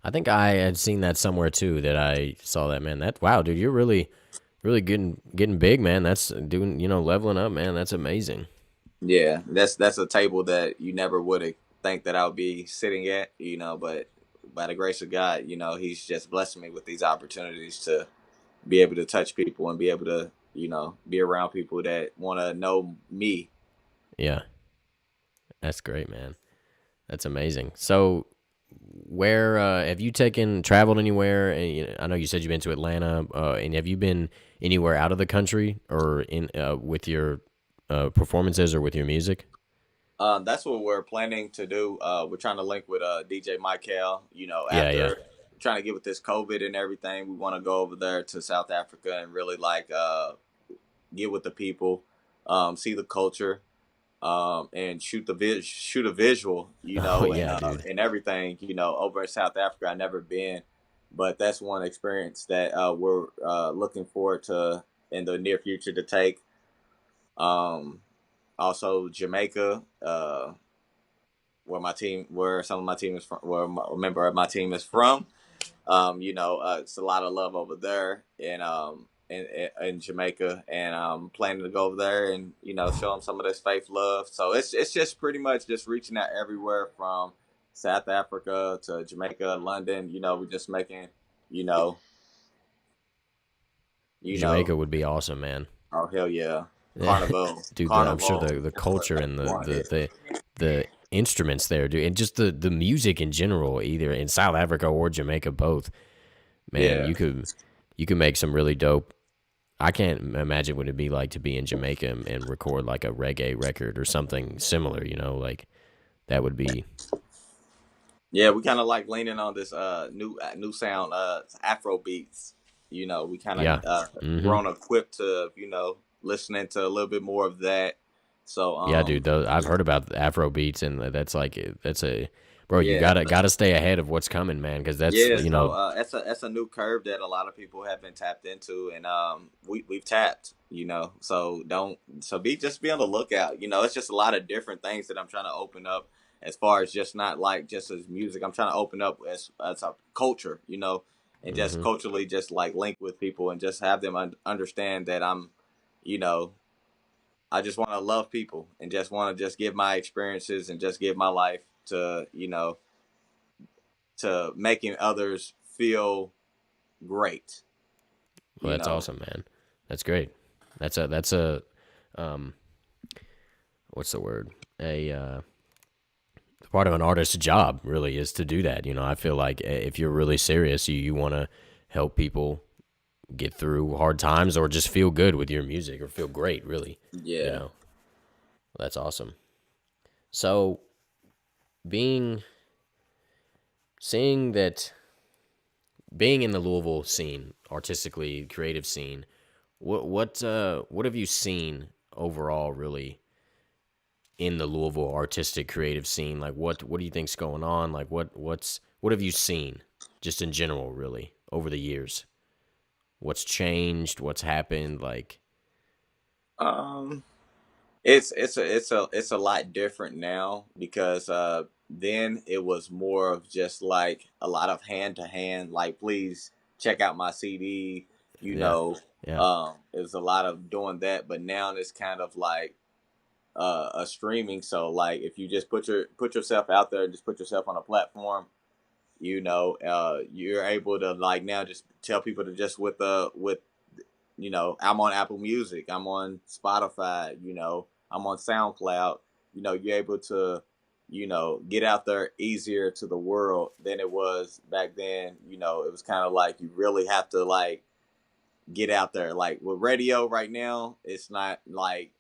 I think I had seen that somewhere too that I saw that, man. That wow, dude, you're really getting big, man. That's doing, leveling up, man. That's amazing. Yeah, that's a table that you never would have think that I would be sitting at, but by the grace of God, He's just blessing me with these opportunities to be able to touch people and be able to, be around people that want to know me. Yeah. That's great, man. That's amazing. So, where have you traveled anywhere? And, I know you said you've been to Atlanta, and have you been anywhere out of the country or in with your performances or with your music? That's what we're planning to do. We're trying to link with DJ Michael. Yeah, yeah. After trying to get with this COVID and everything, we want to go over there to South Africa and really like get with the people, see the culture, and shoot a visual, Oh yeah, dude. and everything. Over in South Africa, I never been, but that's one experience that we're looking forward to in the near future to take. Um, Also, Jamaica, where some of my team is from, where a member of my team is from. It's a lot of love over there, and in Jamaica, and planning to go over there and show them some of this faith love. So it's just pretty much just reaching out everywhere from South Africa to Jamaica, London. We're just making, you know, you know, Jamaica would be awesome, man. oh hell yeah, Yeah, dude. I'm sure Carnival the is what culture and we want to hit. the instruments there, dude, and just the music in general, either in South Africa or Jamaica, both. Man, Yeah. you could make some really dope. I can't imagine what it'd be like to be in Jamaica and record like a reggae record or something similar. Like that would be. Yeah, we kind of like leaning on this new sound Afro beats. We kind of Yeah. Mm-hmm. grown equipped to listening to a little bit more of that. So Yeah, dude. I've heard about the Afro beats, and that's a bro. You yeah, gotta stay ahead of what's coming, man, because that's yeah. So that's a new curve that a lot of people haven't tapped into, and we've tapped. So don't so be just be on the lookout. It's just a lot of different things that I'm trying to open up as far as just not like just as music. I'm trying to open up as a culture. And just hmm culturally just like link with people and just have them understand that you know, I just want to love people and just want to just give my experiences and just give my life to to making others feel great. Well, You that's know, awesome, man. That's great. That's a um what's the word? A part of an artist's job really is to do that. I feel like if you're really serious, you want to help people get through hard times or just feel good with your music or feel great, really. You Yeah. know, that's awesome. So, being seeing that being in the Louisville scene, artistically creative scene, what have you seen overall really in the Louisville artistic creative scene? Like what do you think's going on? Like what have you seen just in general really over the years? What's changed? What's happened? Like Um, it's a lot different now because then it was more of just like a lot of hand to hand, like please check out my CD, you yeah. know. Yeah. It was a lot of doing that, but now it's kind of like a streaming. So like if you just put yourself out there, just put yourself on a platform, you're able to like now just tell people to just with I'm on Apple Music, I'm on Spotify, I'm on SoundCloud. You're able to, get out there easier to the world than it was back then. It was kind of like you really have to like get out there. Like with radio right now, it's not like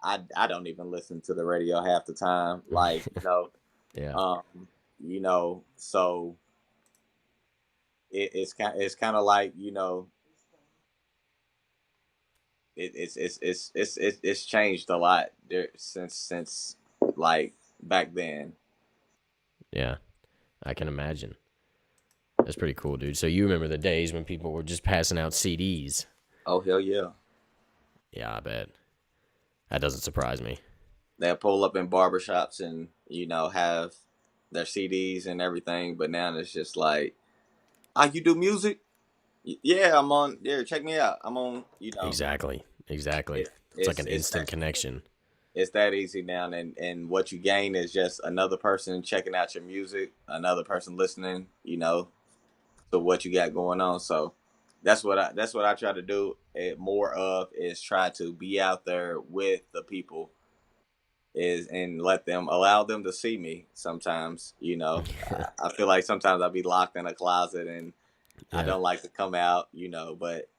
I don't even listen to the radio half the time. Like, Yeah. um, so it's kind of like, it's changed a lot there since like back then. Yeah. I can imagine. That's pretty cool, dude. So you remember the days when people were just passing out CDs? Oh hell yeah. Yeah, I bet. That doesn't surprise me. They'll pull up in barbershops and have their CDs and everything, but now it's just like, you do music? Yeah, I'm on. Yeah, check me out. I'm on. Exactly. Exactly. It, It's like an it's instant connection. that easy now, and what you gain is just another person checking out your music, another person listening, to what you got going on. So that's what I try to do. More of is try to be out there with the people is and allow them to see me. Sometimes, I feel like sometimes I'll be locked in a closet and I Yeah. don't like to come out, but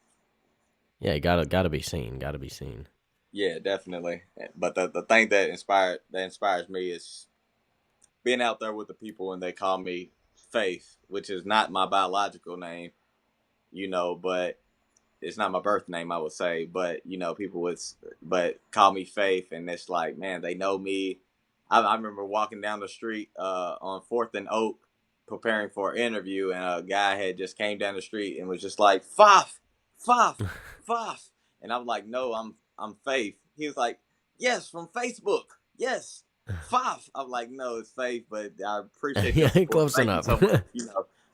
Yeah, you gotta be seen. Gotta be seen. yeah, definitely. But the thing that inspires me is being out there with the people and they call me Faith, which is not my biological name, but it's not my birth name, I would say. But people would but call me Faith, and it's like, man, they know me. I remember walking down the street on Fourth and Oak, preparing for an interview, and a guy had just came down the street and was just like, "Faf, Faf, Faf," and I was like, "No, I'm Faith." He was like, "Yes, from Facebook, yes." Faf. I'm like, no, it's Faith, but I appreciate your Yeah, support. close Thank you enough. so much.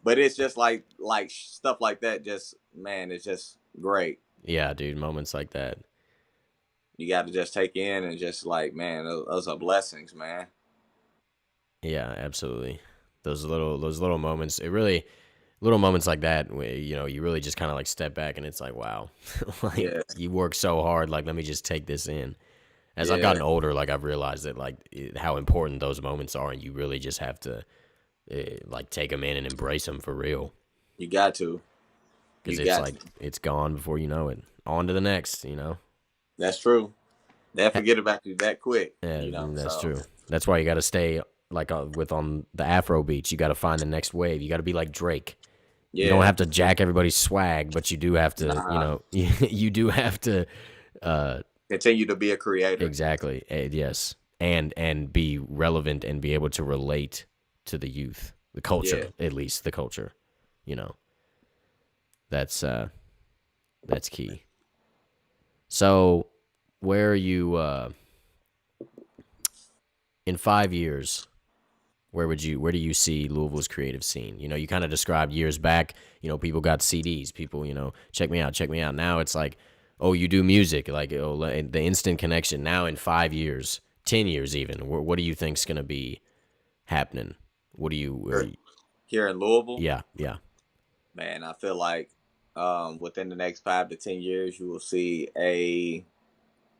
But it's just like stuff like that. Just man, it's just great. Yeah, dude, moments like that. You got to just take in and just like, man, those are blessings, man. Yeah, absolutely. Those little moments. It really little moments like that where you really just kind of like step back and it's like wow, like Yeah, you work so hard. Like let me just take this in. As I've yeah, gotten older, like I've realized that like how important those moments are, and you really just have to like take them in and embrace them for real. you got to, Because you it's got like to. it's gone before you know it. On to the next. That's true. They forget about you that quick, Yeah, that's So true. That's why you got to stay like with on the Afro beats. You got to find the next wave. You got to be like Drake. You don't yeah, have to jack everybody's swag, but you do have to. nah. You do have to. Uh, Continue to be a creator. exactly. Yes, and be relevant and be able to relate to the youth, the Yeah. culture, at least the culture. You know, that's key. So, where are you in 5 years? Where do you see Louisville's creative scene? You kind of described years back, people got CDs, people, check me out, check me out. Now it's like, oh, you do music, like oh, the instant connection. Now in 5 years, 10 years even, what do you think's going to be happening? What do you, Here, here in Louisville, yeah, yeah. man, I feel like within the next 5 to 10 years,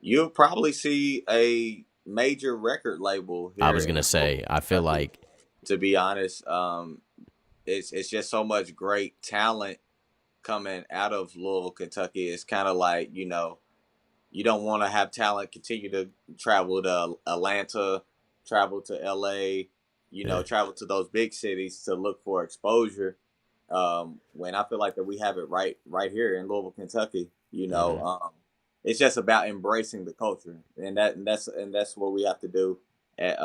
you'll probably see a major record label I here was in gonna Louisville, say, I feel Kentucky. like, To be honest, it's just so much great talent coming out of Louisville, Kentucky. It's kind of like, you don't want to have talent continue to travel to Atlanta, travel to LA, yeah, travel to those big cities to look for exposure. When I feel like that we have it right here in Louisville, Kentucky. mm-hmm. It's just about embracing the culture, and that's what we have to do at,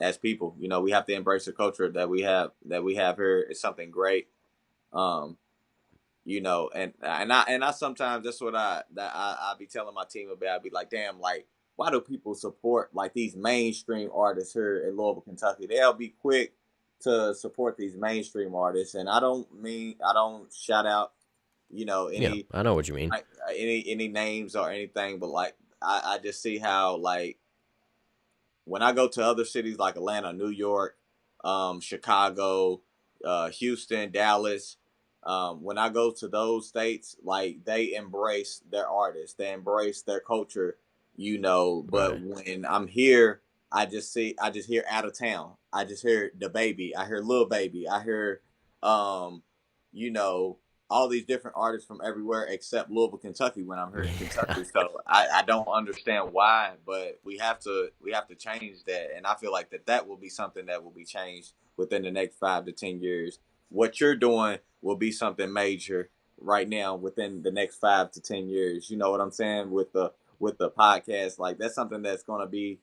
as people. We have to embrace the culture that we have here. It's something great. Um, and I sometimes that's what I be telling my team about. I'd be like, damn, like, why do people support like these mainstream artists here in Louisville, Kentucky? They'll be quick to support these mainstream artists, and I don't shout out, Yeah, any I know what you mean. like, any names or anything, but like I just see how, like, when I go to other cities like Atlanta, New York, Chicago, Houston, Dallas, when I go to those states, like, they embrace their artists, they embrace their culture, But Right. when I'm here, I just hear out of town. I just hear the baby. I hear Lil Baby. I hear, um, you know, all these different artists from everywhere except Louisville, Kentucky. When I'm here in Kentucky, so I don't understand why, but we have to change that, and I feel like that will be something that will be changed within the next 5 to 10 years. What you're doing will be something major right now within the next 5 to 10 years. You know what I'm saying, with the podcast, like, that's something that's gonna be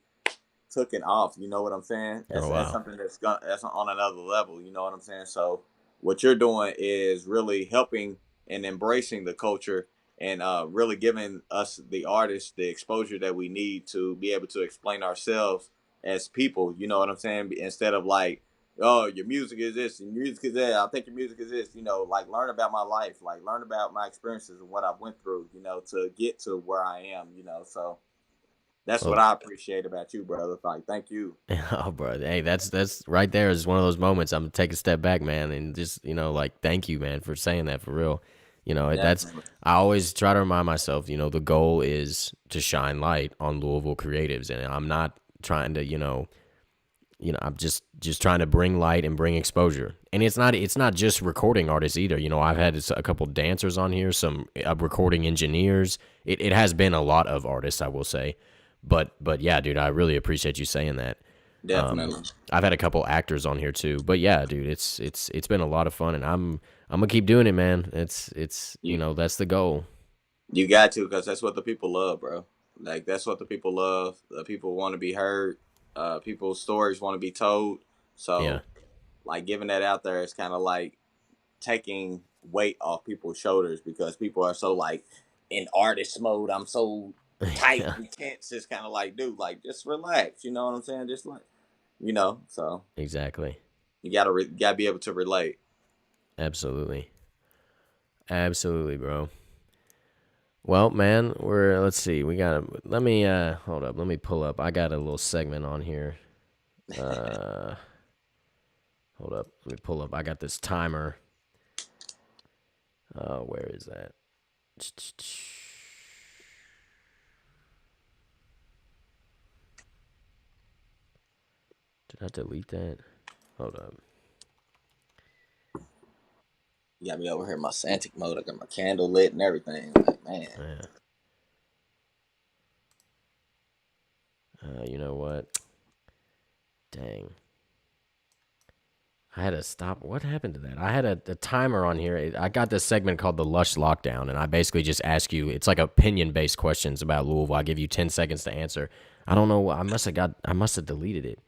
taken off. You know what I'm saying? Oh That's wow. something that's on another level. You know what I'm saying? So what you're doing is really helping and embracing the culture, and really giving us the artists the exposure that we need to be able to explain ourselves as people. You know what I'm saying? Instead of like, oh, your music is this and your music is that. I think your music is this. Like, learn about my life, like, learn about my experiences and what I went through. To get to where I am. So that's what Well, I appreciate about you, brother. Like, thank you. oh, bro. Hey, that's right there is one of those moments. I'm gonna take a step back, man, and just like thank you, man, for saying that for real. That's Definitely. I always try to remind myself. The goal is to shine light on Louisville creatives, and I'm not trying to, I'm just trying to bring light and bring exposure. And it's not just recording artists either. I've had a couple dancers on here, some recording engineers. It has been a lot of artists, I will say. But yeah, dude, I really appreciate you saying that. Um, Definitely. I've had a couple actors on here too. But yeah, dude, it's been a lot of fun, and I'm gonna keep doing it, man. It's You that's the goal. you got to, because that's what the people love, bro. Like, that's what the people love. The people want to be heard. People's stories want to be told. Yeah. So, like, giving that out there is kind of like taking weight off people's shoulders, because people are so, like, in artist mode. I'm so tight Yeah. and tense. It's kind of like, dude, like, just relax. You know what I'm saying? Just like, So Exactly. you gotta be able to relate. Absolutely. Absolutely, bro. Well, man, let's see. We got to let me hold up. Let me pull up. I got a little segment on here. Uh Hold up. Let me pull up. I got this timer. Where is that? Did I delete that? Hold up. You got me over here in my Santic mode. I got my candle lit and everything. Like, man. Yeah. You know what? Dang. I had to stop. What happened to that? I had a timer on here. I got this segment called the Lush Lockdown, and I basically just ask you. It's like opinion-based questions about Louisville. I give you 10 seconds to answer. I don't know. I must have deleted it.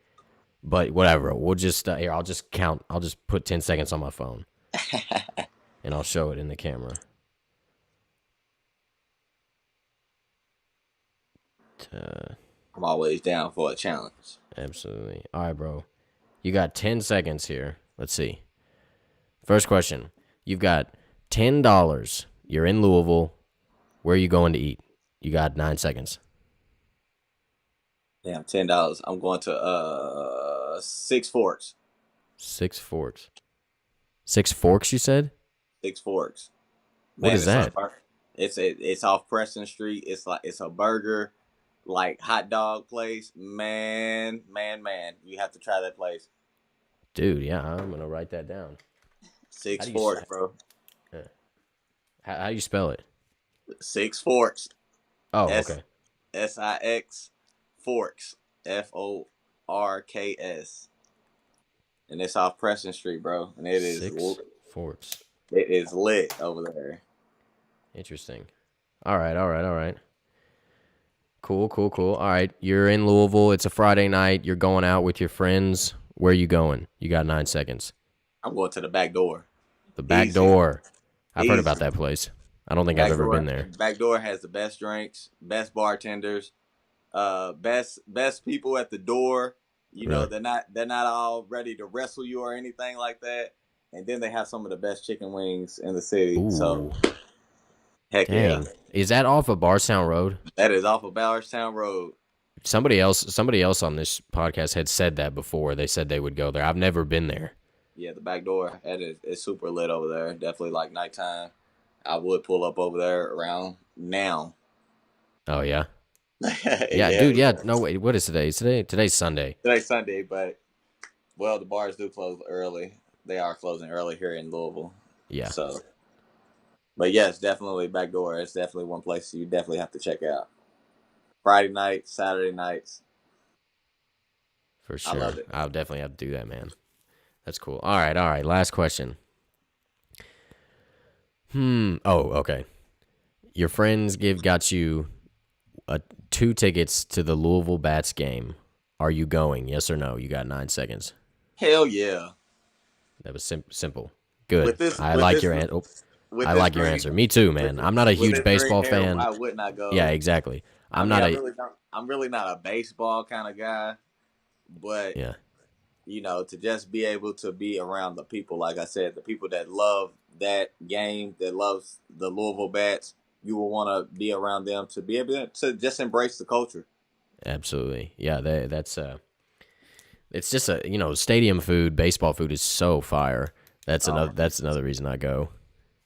But whatever. We'll just here. I'll just count. I'll just put 10 seconds on my phone, and I'll show it in the camera. Uh, I'm always down for a challenge. Absolutely. All right, bro. You got 10 seconds here. Let's see. First question. You've got $10. You're in Louisville. Where are you going to eat? You got 9 seconds. Damn, $10. I'm going to Six Forks. Six Forks. Six Forks, you said? Six Forks. What Man, is it's a that? burger. It's off Preston Street. It's a burger. like hot dog place, man, man, man. You have to try that place. Dude, yeah, I'm gonna write that down. How Six do you Forks, bro. uh, how you spell it? Six Forks. Oh, S okay. Six Forks. Forks. And it's off Preston Street, bro. And Six Forks. it is lit over there. Interesting. All right, all right, all right. Cool, cool, cool. All right, you're in Louisville. It's a Friday night. You're going out with your friends. Where are you going? You got 9 seconds. I'm going to the back door. The back Easy. door. I've heard about Easy. that place. I don't think I've ever been there. Back door has the best drinks, best bartenders, best people at the door. You know, Really? they're not all ready to wrestle you or anything like that. And then they have some of the best chicken wings in the city. So Ooh, heck yeah. dang. Is that off of Barstown Road? That is off of Ballardstown Road. Somebody else on this podcast had said that before. They said they would go there. I've never been there. Yeah, the back door. That is it's super lit over there. Definitely like nighttime. I would pull up over there around now. Oh yeah. Yeah, Yeah. dude, yeah. No wait, what is today? Today's Sunday. Today's Sunday, but well, the bars do close early. They are closing early here in Louisville. Yeah. So, but yes, definitely back door. It's definitely one place you definitely have to check out. Friday nights, Saturday nights. For I sure. love it. I'll definitely have to do that, man. That's cool. All right, all right. Last question. Oh, okay. Your friends got you 2 tickets to the Louisville Bats game. Are you going? Yes or no? You got 9 seconds. Hell yeah. That was simple. Good. With this, I with like this, your answer. with I this like your green, answer. Me too, with man. this, I'm not a with huge this green baseball hair, fan. I would not Yeah, go. exactly. I I'm mean, not I a really don't. I'm really not a baseball kind of guy, but yeah. to just be able to be around the people, like I said, the people that love that game, that loves the Louisville Bats, you will want to be around them to be able to just embrace the culture. Absolutely. Yeah, that's it's just stadium food, baseball food is so fire. Um, That's another reason I go.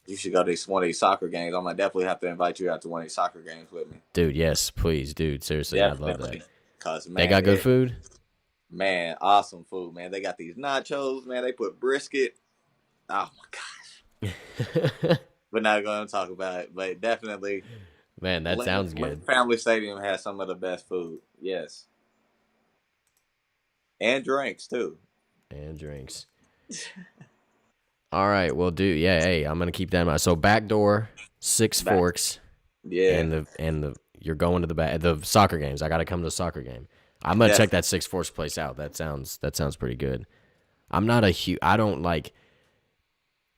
you should go to one of these soccer games. I'm gonna definitely have to invite you out to one of these soccer games with me. Dude, yes, please, dude. Seriously, I'd love that. Definitely, cause They man, got good food? awesome food, man. They got these nachos, man. They put brisket. Oh my god, we're not gonna talk about it, but definitely, Man, that sounds Lincoln good. Family Stadium has some of the best food. Yes, and drinks too. And drinks. All right, well, dude, yeah, hey, I'm gonna keep that in mind. So back door, Six Back, Forks, yeah, and the you're going to the soccer games. I gotta come to the soccer game. I'm gonna check definitely. that Six Forks place out. That sounds pretty good. I'm not a huge. I don't like.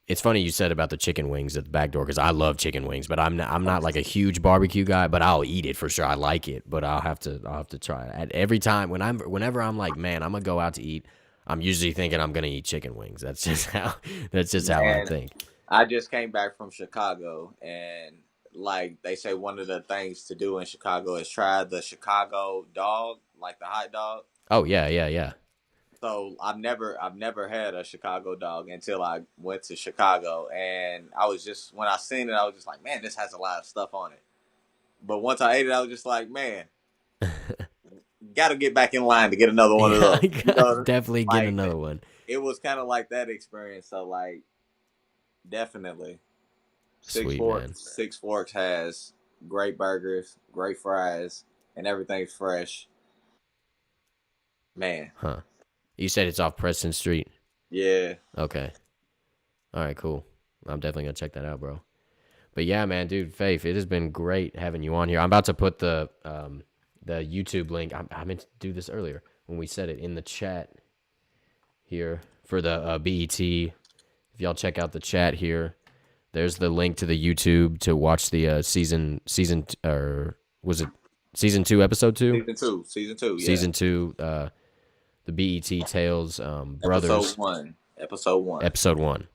It's funny you said about the chicken wings at the back door because I love chicken wings, but I'm not like a huge barbecue guy, but I'll eat it for sure. I like it, but I'll have to try it. At every time whenever I'm like, man, I'm gonna go out to eat, I'm usually thinking I'm gonna eat chicken wings. That's just how I Man, think. I just came back from Chicago, and like they say, one of the things to do in Chicago is try the Chicago dog, like the hot dog. Oh yeah, yeah, yeah. So I've never had a Chicago dog until I went to Chicago, and I was just when I seen it, I was just like, man, this has a lot of stuff on it. But once I ate it, I was just like, man, got to get back in line to get another one of Yeah, I those. gotta definitely get Like another one. it was kind of like that experience. So like definitely, Sweet man. Six Forks has great burgers, great fries, and everything's fresh. Man, Huh. You said it's off Preston Street. yeah, Okay. All right, cool. I'm definitely gonna check that out, bro. But yeah, man, dude, Faith, it has been great having you on here. I'm about to put the YouTube link. I meant to do this earlier when we said it in the chat here for the BET. If y'all check out the chat here, there's the link to the YouTube to watch the or was it season 2 episode 2? season two, yeah, Season 2 the BET Tales episode Brothers one, episode one, episode 1.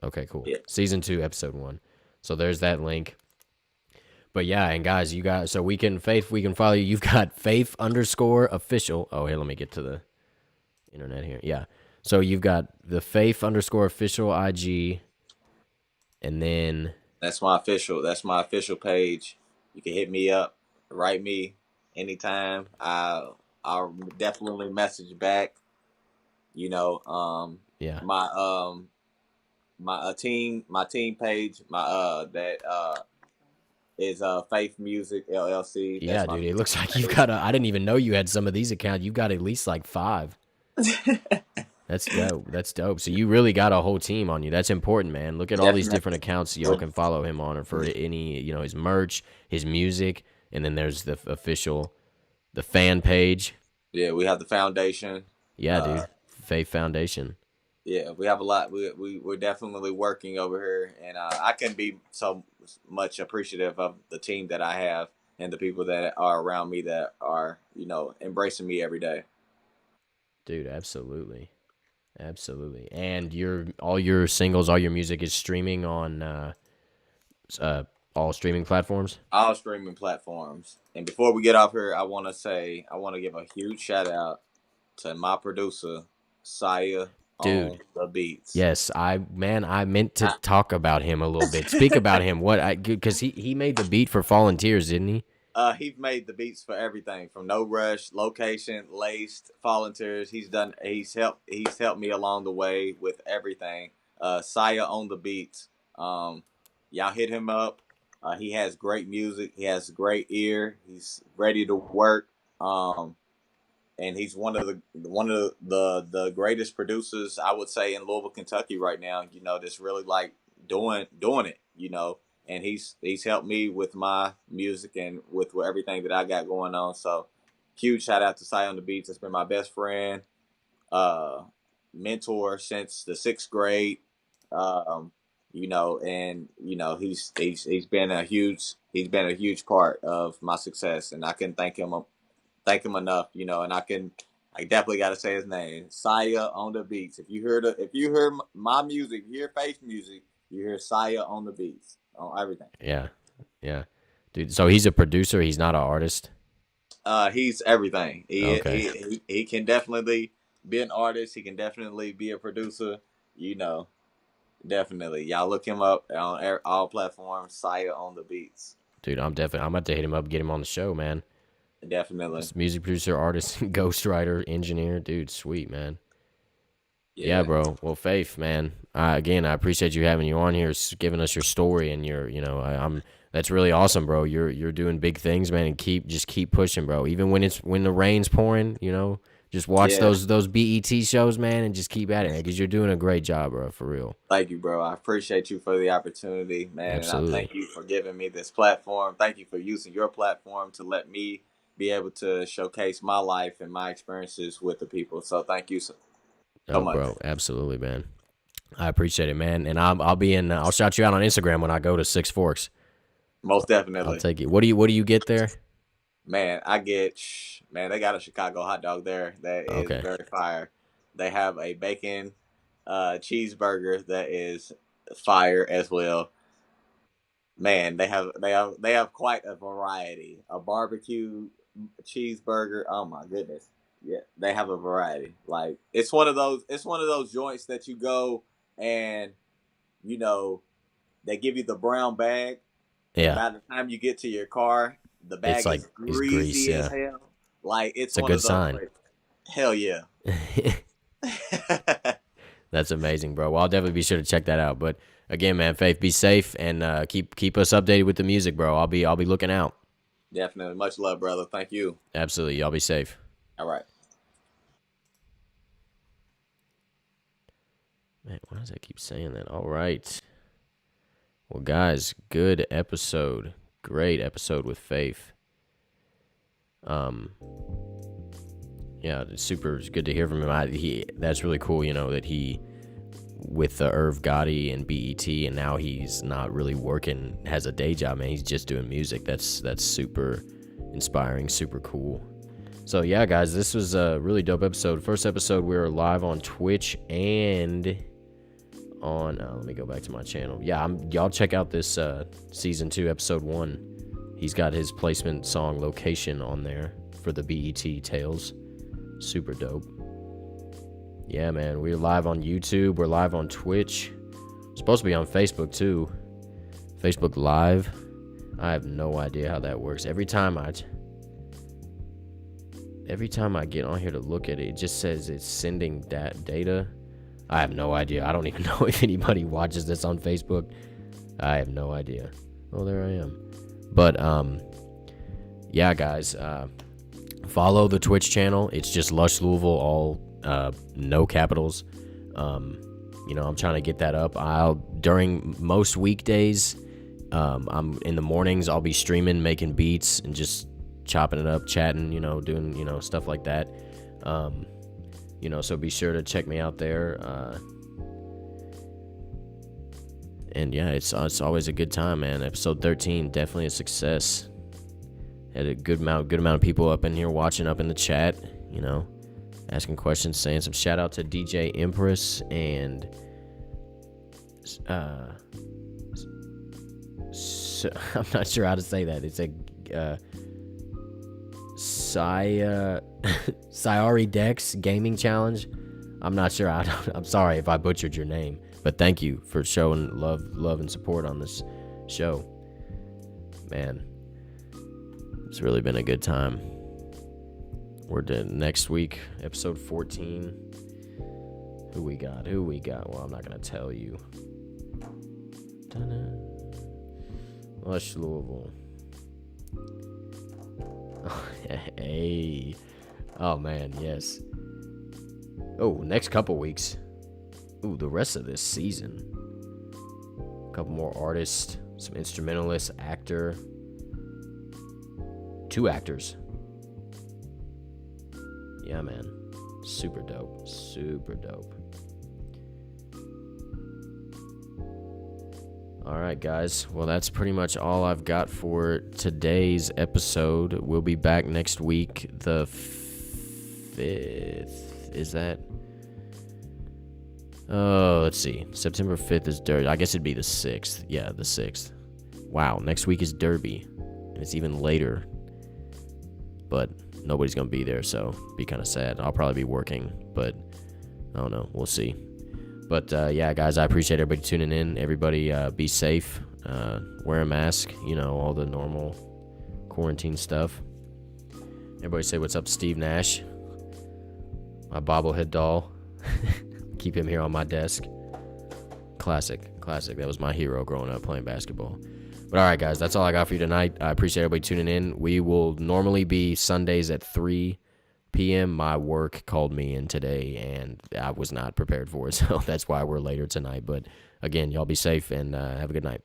Okay, cool. yeah. Season 2 episode 1. So there's that link. But yeah, and guys, you got so we can follow you. You've got Faith_official. Oh, here, let me get to the internet here. Yeah. So you've got the Faith_official IG, and then That's my official. That's my official page. You can hit me up, write me. anytime. I'll definitely message back. You know, Yeah. my my team page, my that is FAIF Music LLC. That's Yeah, my dude. It looks like you've music got I didn't even know you had some of these accounts. You've got at least like 5. page. That's dope. That's dope. So you really got a whole team on you. That's important, man. Look at all these different Definitely. accounts y'all can follow him on, or for any, his merch, his music, and then there's the official, the fan page. Yeah, we have the foundation. Yeah, Uh, dude. Faith Foundation. yeah, we have a lot. We're definitely working over here, and I can be so much appreciative of the team that I have and the people that are around me that are embracing me every day. Dude, absolutely. Absolutely. And all your singles, all your music is streaming on uh all streaming platforms? All streaming platforms. And before we get off here, I want to give a huge shout out to my producer, Saya Dude, on the beats. yes, I meant to talk about him a little bit. Speak about him. What I Cuz he made the beat for Fallen Tears, didn't he? He's made the beats for everything from No Rush, Location, Laced, Volunteers. He's helped me along the way with everything. Saya on the beats. Y'all hit him up. He has great music. He has great ear. He's ready to work. And he's one of the greatest producers I would say in Louisville, Kentucky right now. That's really like doing it. And he's helped me with my music and with everything that I got going on. So huge shout out to Cy on the Beats. It's been my best friend, uh, mentor since the 6th grade. Um, and he's been a huge part of my success, and I can thank him enough, and I definitely got to say his name, Saya on the beats. If you hear my music, you hear Faith music, you hear Saya on the beats on everything. Yeah. Yeah. Dude, so he's a producer, he's not an artist. He's everything. Okay. He can definitely be an artist. He can definitely be a producer. You know, definitely. Y'all look him up on all platforms. Saya on the beats. Dude, I'm about to hit him up, get him on the show, man. Definitely. This music producer, artist, ghostwriter, engineer, dude, sweet, man. Yeah, Yeah. bro. Well, Faith, man. Again, I appreciate you having you on here, giving us your story, and I'm. That's really awesome, bro. You're doing big things, man, and keep pushing, bro. Even when the rain's pouring, just watch Yeah. those BET shows, man, and just keep at it, because you're doing a great job, bro. For real. Thank you, bro. I appreciate you for the opportunity, man, and I Absolutely. thank you for giving me this platform. Thank you for using your platform to let me be able to showcase my life and my experiences with the people. So thank you so Oh, much. bro, absolutely, man. I appreciate it, man. And I'll be in. I'll shout you out on Instagram when I go to Six Forks. Most I'll definitely. take it. What do you get there? Man, they got a Chicago hot dog there that is Okay. very fire. They have a bacon cheeseburger that is fire as well. Man, they have quite a variety. A barbecue cheeseburger. Oh my goodness. Yeah, they have a variety. Like it's one of those joints that you go and you know they give you the brown bag, and Yeah. by the time you get to your car, the It's bag like is it's grease. greasy as Yeah. hell. Like it's It's a one good of those. sign. Hell yeah. That's amazing, bro. Well, I'll definitely be sure to check that out. But again, man, Faith, be safe and keep us updated with the music, bro. I'll be looking out. Definitely. Much love, brother. Thank you. Absolutely. Y'all be safe. All right. Man, why does I keep saying that? All right. Well, guys, good episode. Great episode with Faith. Yeah, it's good to hear from him. That's really cool, that he with the Irv Gotti and BET, and now he's not really working, has a day job, man. He's just doing music. That's super inspiring, super cool. So yeah, guys, this was a really dope episode. First episode, we were live on Twitch and on let me go back to my channel. Yeah, y'all check out this season 2 episode 1. He's got his placement song Location on there for the BET Tales. Super dope. Yeah, man, we're live on YouTube, we're live on Twitch, supposed to be on Facebook too. Facebook Live. I have no idea how that works. Every time every time I get on here to look at it, it just says it's sending that data. I have no idea. I don't even know if anybody watches this on Facebook. I have no idea. Oh, there I am. But yeah, guys, follow the Twitch channel. It's just Lush Louisville, all no capitals. I'm trying to get that up. During most weekdays, I'm in the mornings. I'll be streaming, making beats, and just chopping it up, chatting. Doing stuff like that. So be sure to check me out there. And yeah, it's always a good time, man. Episode 13, definitely a success. Had a good amount of people up in here watching, up in the chat, asking questions, saying some shout out to DJ Empress and I'm not sure how to say that. It's a Sayari Dex Gaming Challenge. I'm not sure. I'm sorry if I butchered your name, but thank you for showing love and support on this show. Man, it's really been a good time. We're done next week, episode 14. Who we got? Well, I'm not gonna tell you. Ta-da. Lush Louisville. Hey. Oh man, yes. Oh, next couple weeks. Ooh, the rest of this season. A couple more artists, some instrumentalists, actor. 2 actors. Yeah, man. Super dope. Super dope. All right, guys. Well, that's pretty much all I've got for today's episode. We'll be back next week, the 5th. Is that? Oh, let's see. September 5th is Derby. I guess it'd be the 6th. Yeah, the 6th. Wow, next week is Derby. And it's even later. But nobody's going to be there, so be kind of sad. I'll probably be working, but I don't know. We'll see. But yeah, guys, I appreciate everybody tuning in. Everybody be safe. Wear a mask. All the normal quarantine stuff. Everybody say what's up to Steve Nash, my bobblehead doll. Keep him here on my desk. Classic. That was my hero growing up playing basketball. But all right, guys, that's all I got for you tonight. I appreciate everybody tuning in. We will normally be Sundays at 3 p.m. My work called me in today, and I was not prepared for it, so that's why we're later tonight. But again, y'all be safe and have a good night.